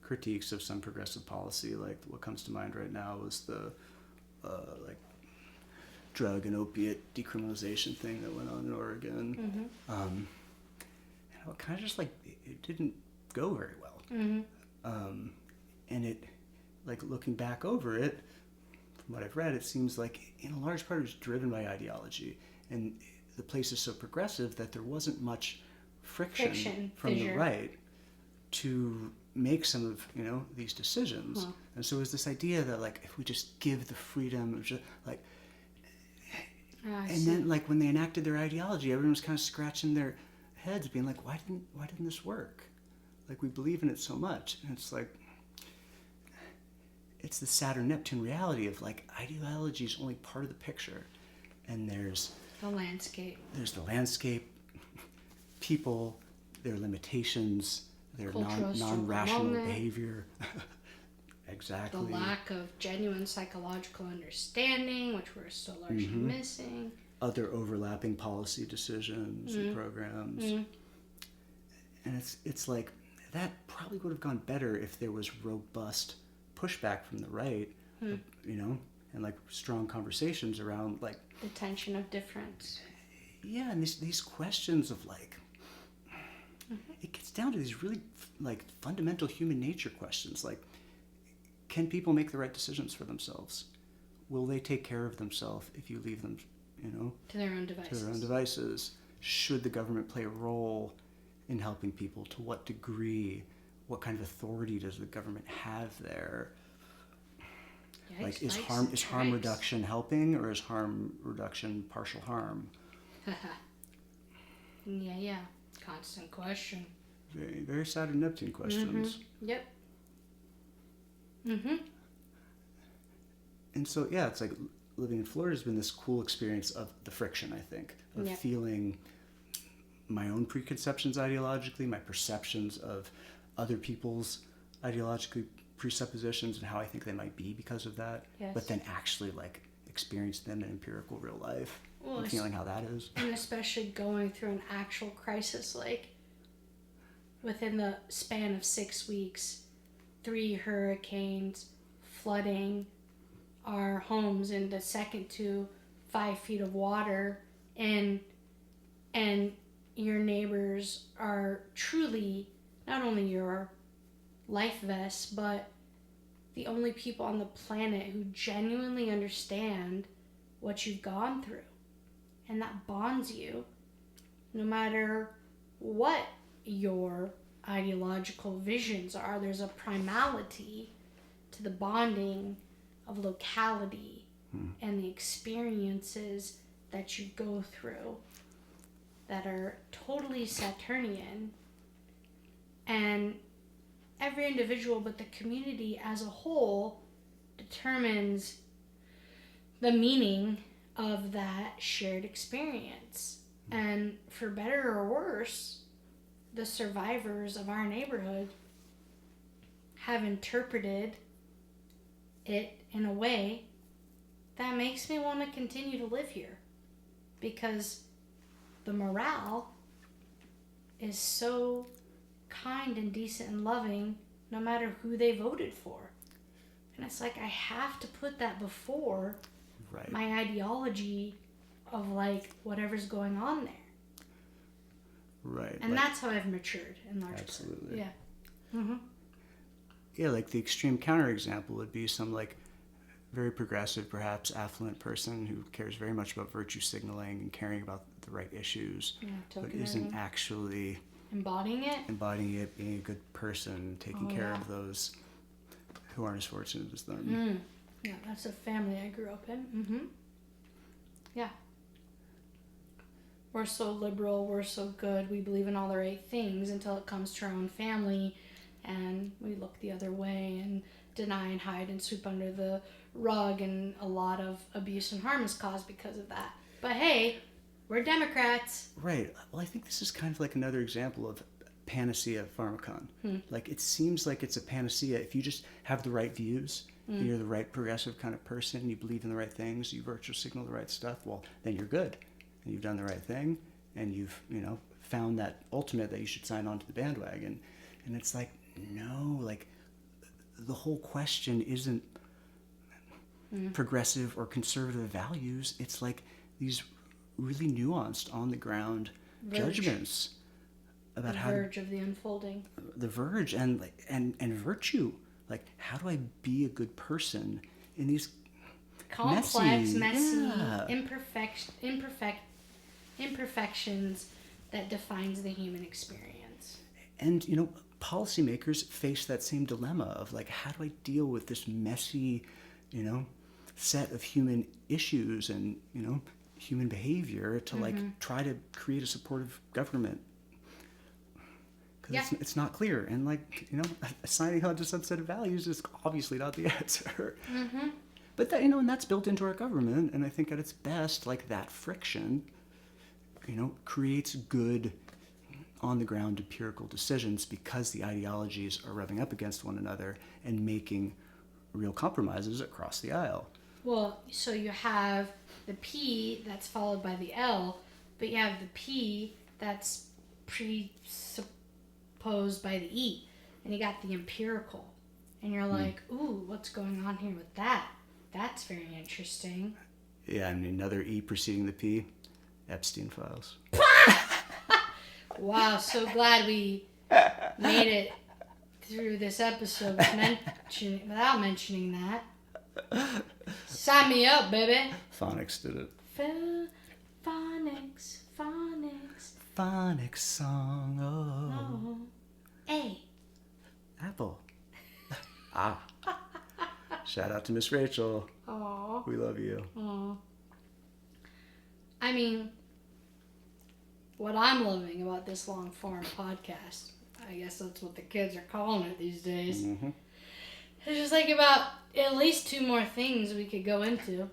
critiques of some progressive policy. What comes to mind right now was the drug and opiate decriminalization thing that went on in Oregon. And it kind of just it didn't go very well. And it looking back over it, from what I've read, it seems in a large part it was driven by ideology, and the place is so progressive that there wasn't much friction from the right to make some of these decisions. And so it was this idea that if we just give the freedom of just and then when they enacted their ideology, everyone was kind of scratching their heads being why didn't this work? We believe in it so much, and it's the Saturn-Neptune reality of ideology is only part of the picture, and there's the landscape, people, their limitations, their non-rational behavior. Exactly. The lack of genuine psychological understanding, which we're so largely missing. Other overlapping policy decisions and programs. And it's that probably would have gone better if there was robust pushback from the right, and strong conversations around the tension of difference. Yeah, and these questions of it gets down to these really fundamental human nature questions, can people make the right decisions for themselves? Will they take care of themselves if you leave them, to their own devices? Should the government play a role in helping people? To what degree? What kind of authority does the government have there? Yikes, is harm reduction helping, or is harm reduction partial harm? Yeah. Constant question. Very, very Saturn-Neptune questions. Yep. And so, yeah, it's living in Florida has been this cool experience of the friction, I think, of feeling my own preconceptions ideologically, my perceptions of other people's ideologically presuppositions and how I think they might be because of that, but then actually experience them in empirical real life and feeling how that is. And especially going through an actual crisis, within the span of 6 weeks, 3 hurricanes, flooding our homes in the second to 5 feet of water, and your neighbors are truly not only your life vests, but the only people on the planet who genuinely understand what you've gone through. And that bonds you no matter what your ideological visions are. There's a primality to the bonding of locality and the experiences that you go through that are totally Saturnian. And every individual, but the community as a whole, determines the meaning of that shared experience. And for better or worse, the survivors of our neighborhood have interpreted it in a way that makes me want to continue to live here, because the morale is so kind and decent and loving no matter who they voted for. And it's like I have to put that before my ideology of like whatever's going on there. Right. And that's how I've matured in large part. Absolutely. Yeah. Mm-hmm. Yeah, like the extreme counterexample would be some like very progressive, perhaps affluent person who cares very much about virtue signaling and caring about the right issues, but isn't actually embodying it, being a good person, taking care of those who aren't as fortunate as them. Yeah, that's a family I grew up in. Yeah. We're so liberal, we're so good, we believe in all the right things until it comes to our own family, and we look the other way and deny and hide and sweep under the rug, and a lot of abuse and harm is caused because of that. But hey, we're Democrats. Right. Well, I think this is kind of like another example of panacea pharmacon. Like, it seems like it's a panacea if you just have the right views, you're the right progressive kind of person, you believe in the right things, you virtue signal the right stuff, well, then you're good. And you've done the right thing, and you've, found that ultimate that you should sign on to the bandwagon. And it's like, no, like, the whole question isn't progressive or conservative values. It's like these really nuanced, on the ground judgments about how the verge of the unfolding, the verge, and virtue. Like, how do I be a good person in these complex, messy yeah. imperfections that defines the human experience? And policymakers face that same dilemma of like, how do I deal with this messy, set of human issues and human behavior to like try to create a supportive government, because it's not clear, and like assigning on to some set of values is obviously not the answer. But that and that's built into our government, and I think at its best, like, that friction creates good on the ground empirical decisions, because the ideologies are rubbing up against one another and making real compromises across the aisle. Well, so you have the P that's followed by the L, but you have the P that's presupposed by the E, and you got the empirical, and you're like, ooh, what's going on here with that? That's very interesting. Yeah, and another E preceding the P, Epstein files. Wow, so glad we made it through this episode without mentioning that. Sign me up, baby. Phonics did it. Phonics. Phonics song, oh. A. Apple. Shout out to Miss Rachel. Aww. We love you. Aww. I mean, what I'm loving about this long form podcast, I guess that's what the kids are calling it these days. There's just like about at least 2 more things we could go into.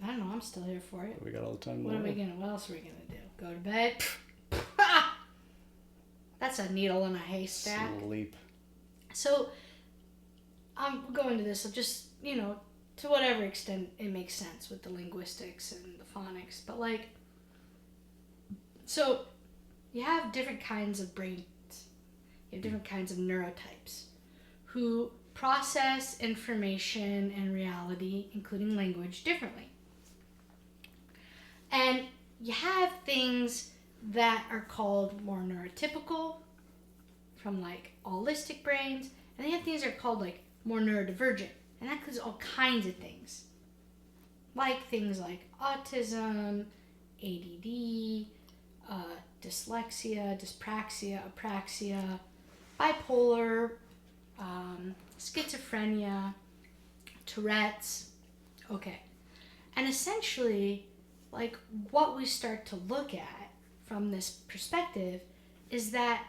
I don't know, I'm still here for it. We got all the time. What else are we gonna do? Go to bed? That's a needle in a haystack. Sleep. So, I'm going to this, just, to whatever extent it makes sense with the linguistics and the phonics, but like, so you have different kinds of brains, you have different kinds of neurotypes who process information and reality, including language, differently. And you have things that are called more neurotypical, from like holistic brains, and then you have things that are called like more neurodivergent, and that includes all kinds of things, like things like autism, ADD, dyslexia, dyspraxia, apraxia, bipolar, schizophrenia, Tourette's. Okay. And essentially, like, what we start to look at from this perspective is that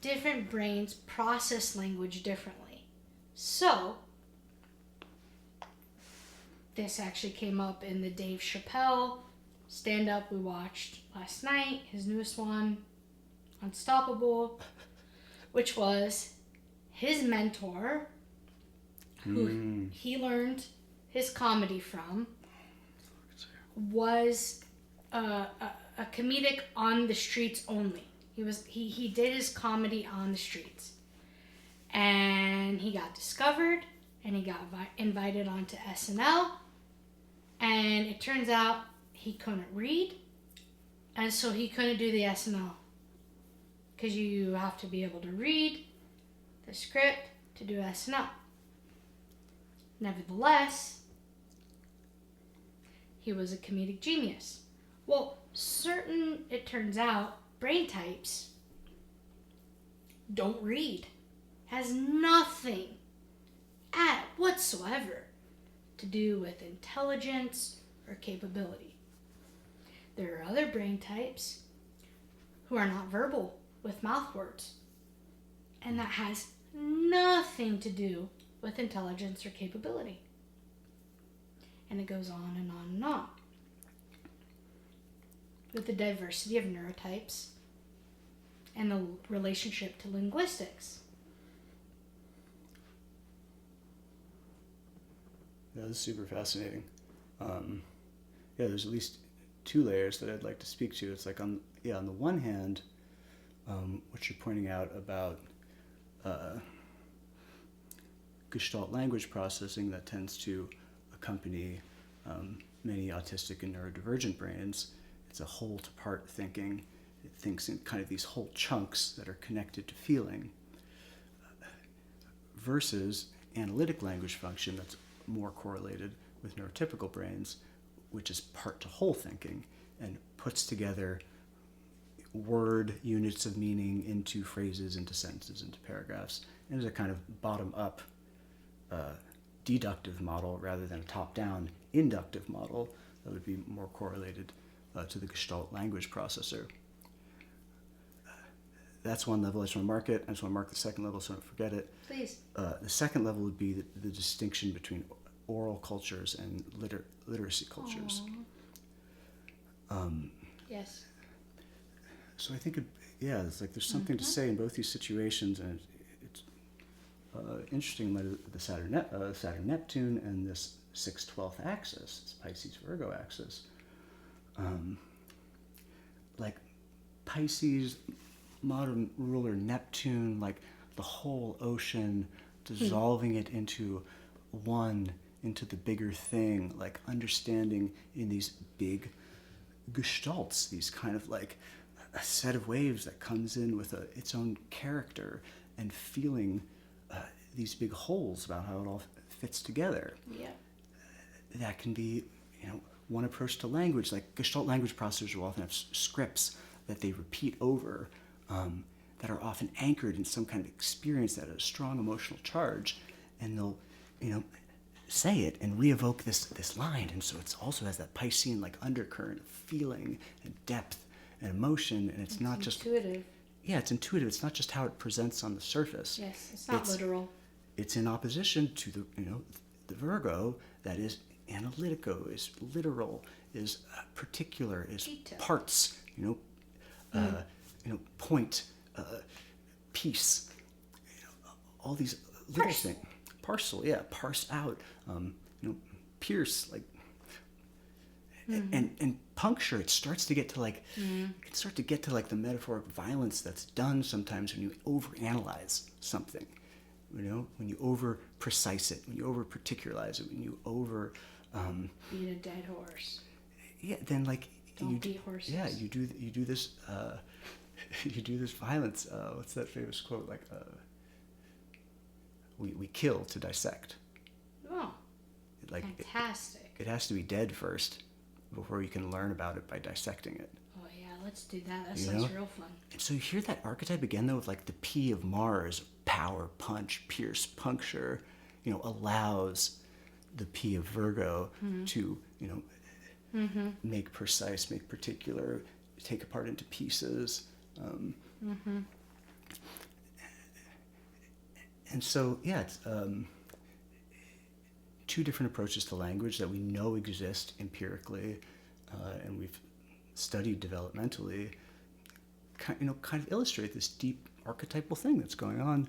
different brains process language differently. So, this actually came up in the Dave Chappelle stand-up we watched last night, his newest one, Unstoppable, which was his mentor, who he learned his comedy from, was a comedic on the streets only. He did his comedy on the streets, and he got discovered, and he got invited onto SNL, and it turns out he couldn't read, and so he couldn't do the SNL, because you have to be able to read the script to do SNL. Nevertheless, he was a comedic genius. Well, it turns out, brain types don't read. Has nothing whatsoever to do with intelligence or capability. There are other brain types who are not verbal with mouth words, and that has nothing to do with intelligence or capability. And it goes on and on and on. With the diversity of neurotypes and the relationship to linguistics. Yeah, this is super fascinating. There's at least two layers that I'd like to speak to. It's like on the one hand, what you're pointing out about Gestalt language processing that tends to accompany many autistic and neurodivergent brains. It's a whole to part thinking. It thinks in kind of these whole chunks that are connected to feeling, versus analytic language function that's more correlated with neurotypical brains, which is part to whole thinking and puts together word units of meaning into phrases, into sentences, into paragraphs, and is a kind of bottom-up deductive model rather than a top-down inductive model that would be more correlated to the Gestalt language processor. That's one level. I just want to mark it. I just want to mark the second level so I don't forget it. Please. The second level would be the distinction between oral cultures and literacy cultures. Yes. So I think, it's like there's something to say in both these situations, and it's interesting that the Saturn-Neptune and this 6/12 axis, this Pisces-Virgo axis, like Pisces, modern ruler Neptune, like the whole ocean, dissolving it into the bigger thing, like understanding in these big gestalts, these kind of like a set of waves that comes in with its own character, and feeling these big holes about how it all fits together. Yeah. That can be, one approach to language. Like Gestalt language processors will often have scripts that they repeat over, that are often anchored in some kind of experience that has a strong emotional charge, and they'll, say it and re-evoke this line, and so it also has that Piscean like undercurrent of feeling and depth and emotion, and it's not just intuitive. Yeah, it's intuitive. It's not just how it presents on the surface. Yes, it's not literal. It's in opposition to the Virgo that is analytico, is literal, is particular, is Detail. parts, point, piece, all these little things. Parcel, parse out, pierce, like, and puncture. It starts to get to like, the metaphoric violence that's done sometimes when you overanalyze something, when you over precise it, when you over particularize it, when you over beat a dead horse. Yeah, then like don't beat horses. Yeah, you do this you do this violence. What's that famous quote? Like, we kill to dissect. Oh, like fantastic. It has to be dead first before you can learn about it by dissecting it. Oh yeah, let's do that. That sounds real fun. And so you hear that archetype again though with like the P of Mars, power, punch, pierce, puncture, allows the P of Virgo to, make precise, make particular, take apart into pieces. And so, it's two different approaches to language that we know exist empirically, and we've studied developmentally, kind of illustrate this deep archetypal thing that's going on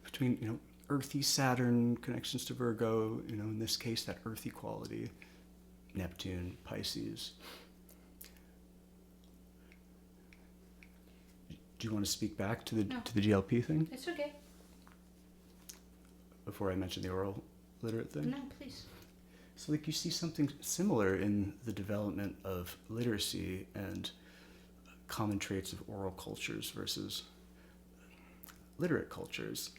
between, earthy Saturn connections to Virgo, in this case, that earthy quality, Neptune, Pisces. Do you want to speak back to the GLP thing? It's okay. Before I mention the oral literate thing? No, please. So you see something similar in the development of literacy and common traits of oral cultures versus literate cultures.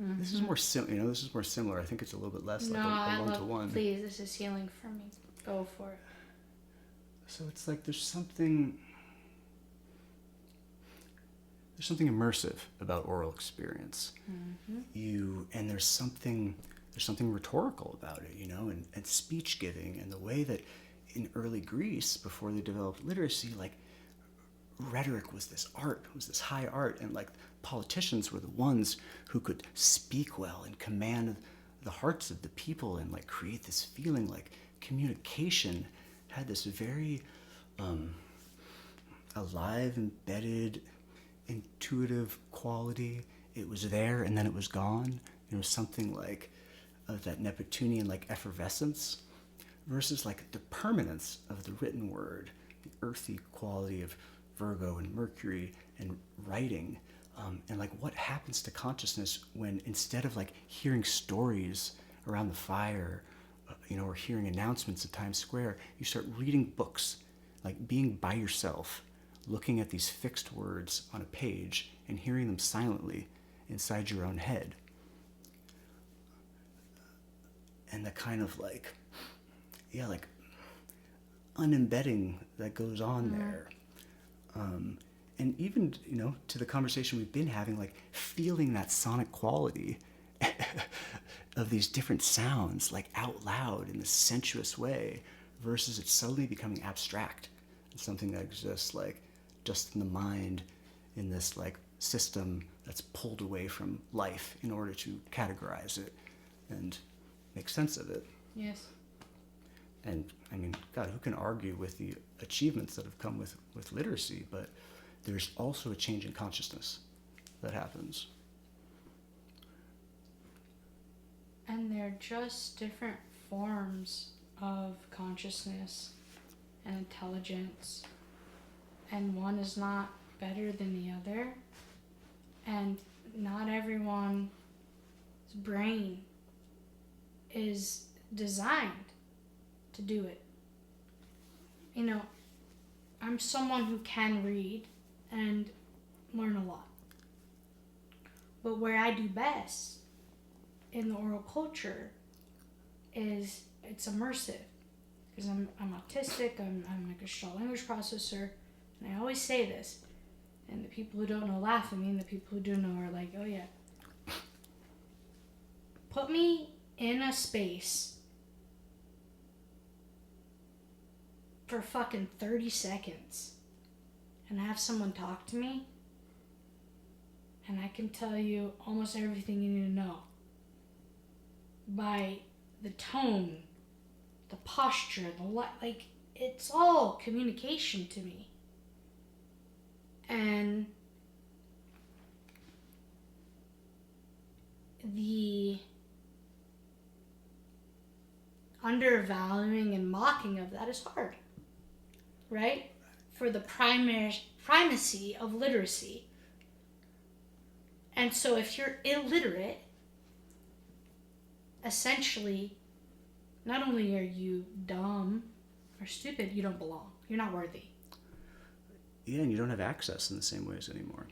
Mm-hmm. This is more similar. I think it's a little bit less like a one-to-one. Please, this is healing for me. Go for it. So it's like there's something immersive about oral experience. Mm-hmm. And there's something rhetorical about it, and speech giving, and the way that in early Greece, before they developed literacy, rhetoric was this high art, and politicians were the ones who could speak well and command the hearts of the people and create this feeling communication had this very alive, embedded, intuitive quality. It was there and then it was gone. It was something of that Neptunian effervescence versus the permanence of the written word, the earthy quality of Virgo and Mercury and writing, and what happens to consciousness when instead of hearing stories around the fire, or hearing announcements at Times Square, you start reading books, being by yourself, looking at these fixed words on a page and hearing them silently inside your own head. And the kind of unembedding that goes on there. And even, to the conversation we've been having, feeling that sonic quality of these different sounds, out loud in this sensuous way, versus it suddenly becoming abstract. It's something that exists, just in the mind, in this, system that's pulled away from life in order to categorize it and make sense of it. Yes. And, God, who can argue with the achievements that have come with literacy? But there's also a change in consciousness that happens. And they're just different forms of consciousness and intelligence. And one is not better than the other. And not everyone's brain is designed to do it. I'm someone who can read and learn a lot. But where I do best in the oral culture is it's immersive. Because I'm autistic, I'm a Gestalt language processor, and I always say this. And the people who don't know laugh at me, and the people who do know are like, oh yeah. Put me in a space for fucking 30 seconds and have someone talk to me, and I can tell you almost everything you need to know by the tone, the posture, it's all communication to me. And the undervaluing and mocking of that is hard, right? For the primacy of literacy. And so if you're illiterate, essentially, not only are you dumb or stupid, you don't belong. You're not worthy. Yeah, and you don't have access in the same ways anymore.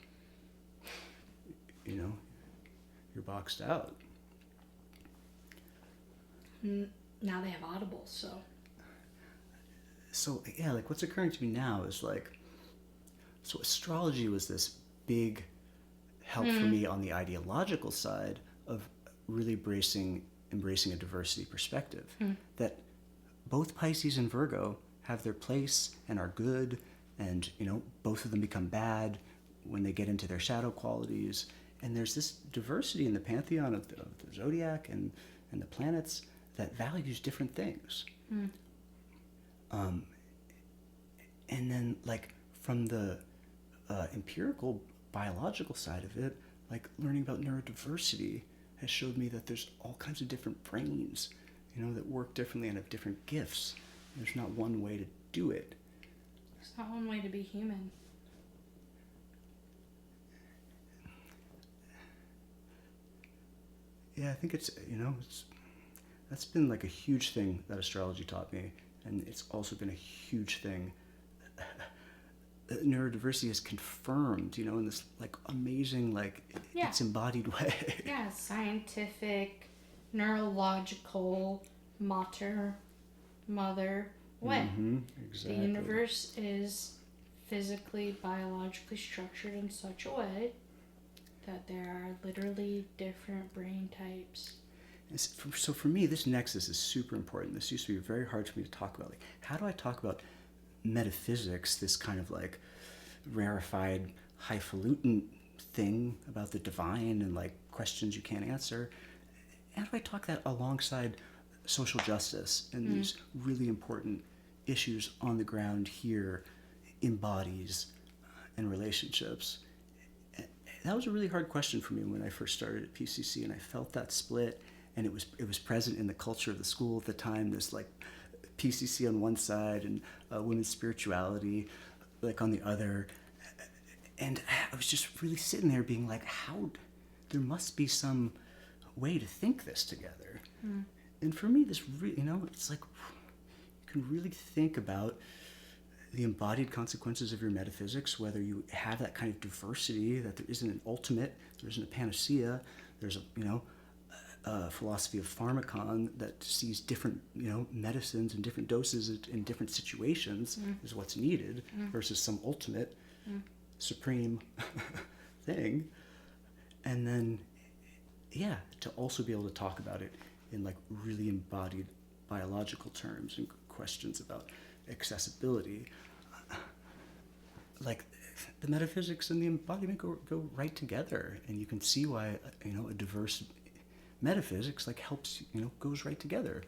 You're boxed out. Now they have Audible, so. So, yeah, what's occurring to me now is so astrology was this big help for me on the ideological side of really embracing a diversity perspective. That both Pisces and Virgo have their place and are good, and both of them become bad when they get into their shadow qualities. And there's this diversity in the pantheon of the zodiac and the planets that values different things. And then, like, from the empirical biological side of it, like, learning about neurodiversity has showed me that there's all kinds of different brains, you know, that work differently and have different gifts. There's not one way to do it. There's not one way to be human. Yeah, I think it's, you know, that's been like a huge thing that astrology taught me. And it's also been a huge thing that neurodiversity has confirmed, you know, in this like amazing, like, it's embodied way. Yeah, scientific, neurological, mother way. Exactly. The universe is physically, biologically structured in such a way that there are literally different brain types. So for me, this nexus is super important. This used to be very hard for me to talk about. Like, how do I talk about metaphysics, this kind of like rarefied, highfalutin thing about the divine and like questions you can't answer? How do I talk that alongside social justice and these really important issues on the ground here in bodies and relationships? That was a really hard question for me when I first started at PCC, and I felt that split, and it was present in the culture of the school at the time. This like PCC on one side and women's spirituality like on the other, and I was just really sitting there being like, there must be some way to think this together. And for me, this really, you know, it's like you can really think about the embodied consequences of your metaphysics, whether you have that kind of diversity, that there isn't an ultimate, there isn't a panacea, there's a philosophy of pharmacon that sees different, you know, medicines and different doses in different situations is what's needed versus some ultimate, supreme thing. And then, yeah, to also be able to talk about it in like really embodied biological terms and questions about accessibility. Like the metaphysics and the embodiment go right together, and you can see why, you know, a diverse metaphysics like helps, you know, goes right together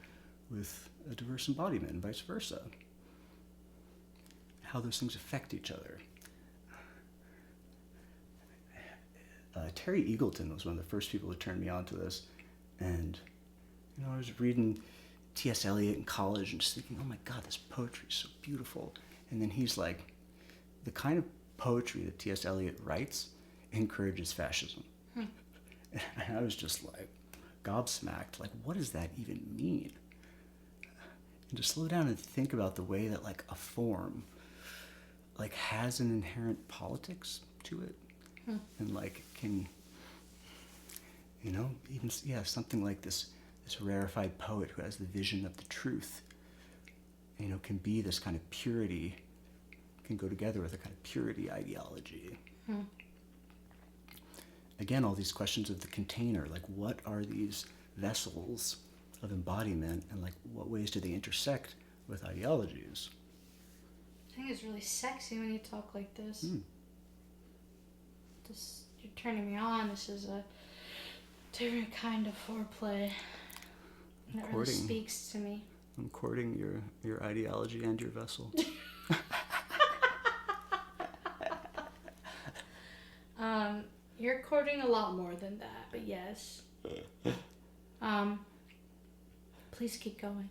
with a diverse embodiment and vice versa. How those things affect each other. Terry Eagleton was one of the first people who turned me on to this, and you know, I was reading T.S. Eliot in college and just thinking, oh my God, this poetry is so beautiful. And then he's like, the kind of poetry that T.S. Eliot writes encourages fascism. And I was just like gobsmacked, like, what does that even mean? And to slow down and think about the way that like a form like has an inherent politics to it, and like can, you know, even, yeah, something like this rarefied poet who has the vision of the truth, you know, can be this kind of purity, can go together with a kind of purity ideology. Again, all these questions of the container, like what are these vessels of embodiment, and like what ways do they intersect with ideologies? I think it's really sexy when you talk like this. You're turning me on. This is a different kind of foreplay. That really speaks to me. I'm courting your ideology and your vessel. You're courting a lot more than that, but yes. Please keep going.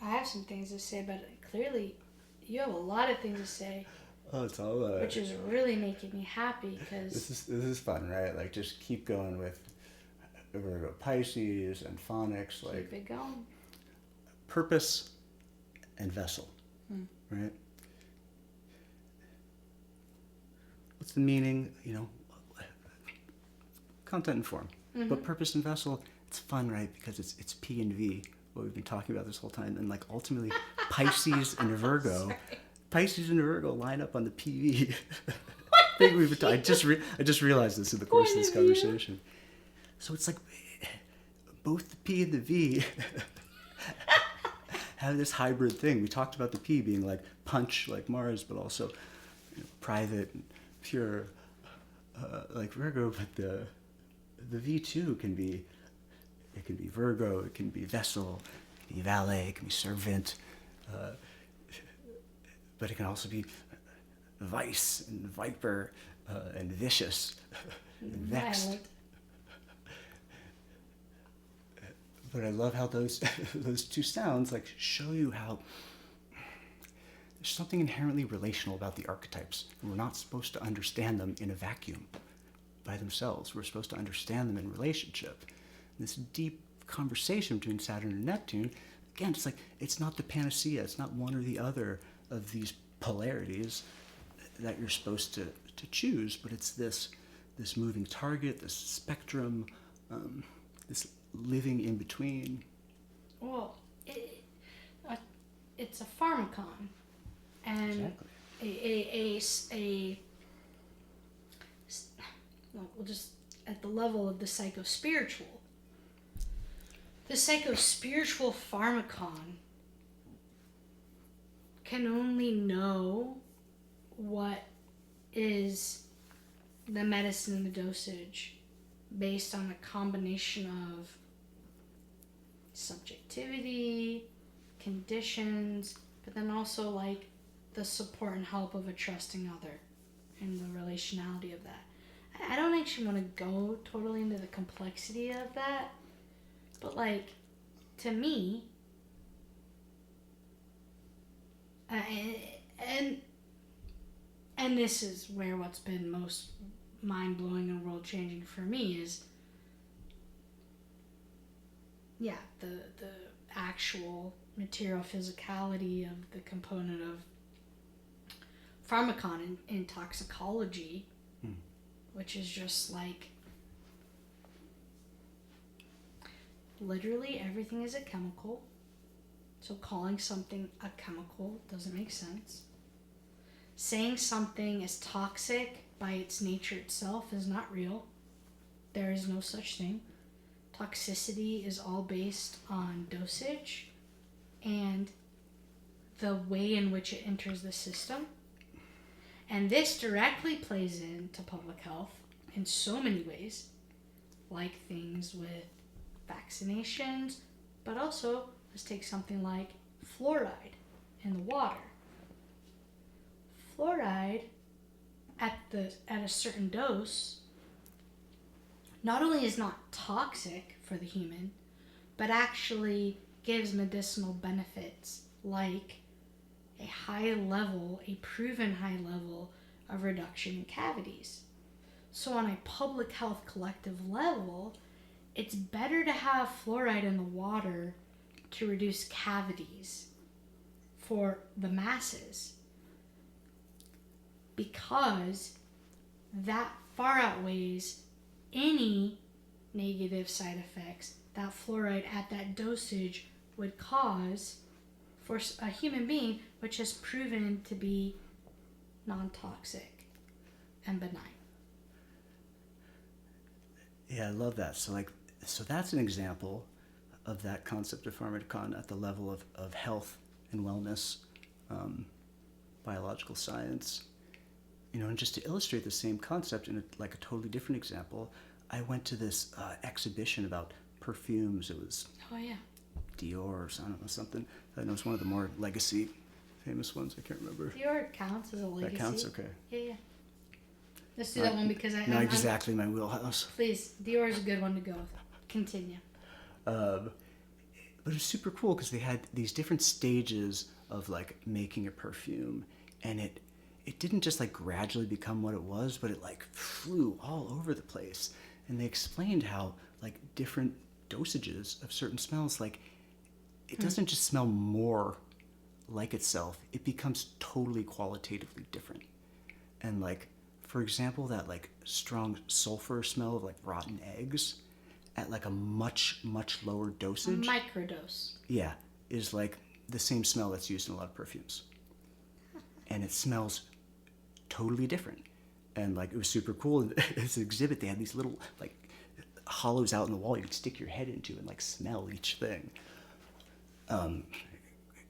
I have some things to say, but clearly you have a lot of things to say. Oh, it's all which is really making me happy, because this is fun, right? Like, just keep going with Virgo Pisces and phonics, like keep it going. Purpose and vessel, right? What's the meaning? You know, content and form, but purpose and vessel. It's fun, right? Because it's P and V, what we've been talking about this whole time, and like ultimately Pisces and Virgo. Pisces and Virgo line up on the PV. I just realized this in the course of this conversation. So it's like both the P and the V have this hybrid thing. We talked about the P being like punch, like Mars, but also, you know, private and pure. like Virgo, but the V2 can be Virgo, it can be vessel, it can be valet, it can be servant, but it can also be vice and viper and vicious and vexed. Violent. But I love how those those two sounds like show you how there's something inherently relational about the archetypes. We're not supposed to understand them in a vacuum by themselves. We're supposed to understand them in relationship. This deep conversation between Saturn and Neptune, again, it's like it's not the panacea. It's not one or the other of these polarities that you're supposed to choose, but it's this moving target, this spectrum, this living in between. Well, it's a pharmacon, and Exactly. we'll just at the level of the psychospiritual. The psychospiritual pharmacon can only know what is the medicine and the dosage based on a combination of subjectivity, conditions, but then also like the support and help of a trusting other and the relationality of that. I don't actually want to go totally into the complexity of that, but like to me, and this is where what's been most mind-blowing and world-changing for me is the actual material physicality of the component of pharmacon in toxicology, which is just like literally everything is a chemical. So calling something a chemical doesn't make sense. Saying something is toxic by its nature itself is not real. There is no such thing. Toxicity is all based on dosage and the way in which it enters the system. And this directly plays into public health in so many ways, like things with vaccinations, but also let's take something like fluoride in the water. Fluoride at a certain dose not only is not toxic for the human, but actually gives medicinal benefits like a proven high level of reduction in cavities. So on a public health collective level, it's better to have fluoride in the water to reduce cavities for the masses, because that far outweighs any negative side effects that fluoride at that dosage would cause for a human being, which has proven to be non-toxic and benign. Yeah, I love that. So that's an example of that concept of pharmacon at the level of health and wellness, biological science. And just to illustrate the same concept in a totally different example, I went to this exhibition about perfumes. It was Dior or something. I know it's one of the more legacy famous ones. I can't remember. Dior counts as a legacy. That counts? Okay. Yeah. Let's do that one because not exactly my wheelhouse. Please, Dior is a good one to go with. Continue. But it was super cool because they had these different stages of making a perfume, and it didn't just gradually become what it was, but it flew all over the place. And they explained how different dosages of certain smells, it doesn't just smell more like itself, it becomes totally qualitatively different. And for example, that strong sulfur smell of rotten eggs at a much lower dosage, a microdose, is the same smell that's used in a lot of perfumes. And it smells totally different. And it was super cool. In this exhibit, they had these little hollows out in the wall you could stick your head into and smell each thing.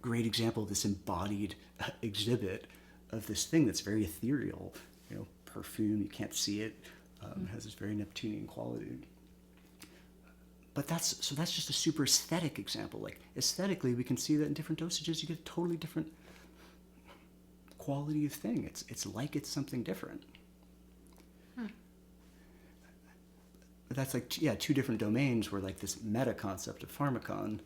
Great example of this embodied exhibit of this thing that's very ethereal. Perfume, you can't see it, Has this very Neptunian quality. But that's just a super aesthetic example. Like aesthetically, we can see that in different dosages, you get a totally different quality of thing. It's like it's something different. But that's like, two different domains where like this meta concept of pharmakon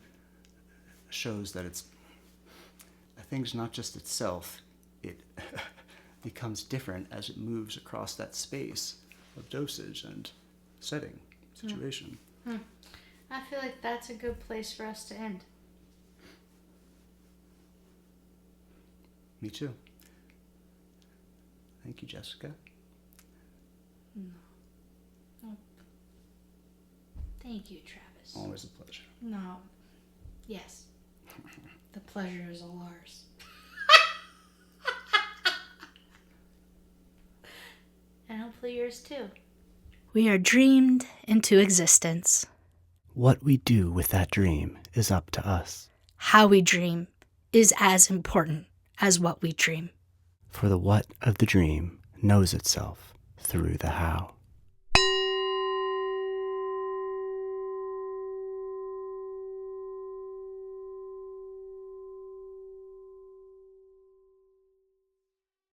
shows that a thing's not just itself, it becomes different as it moves across that space of dosage and setting, situation. I feel like that's a good place for us to end. Me too. Thank you, Jessica. No. Oh. Thank you, Travis. Always a pleasure. No. Yes. The pleasure is all ours. And hopefully yours too. We are dreamed into existence. What we do with that dream is up to us. How we dream is as important as what we dream. For the what of the dream knows itself through the how.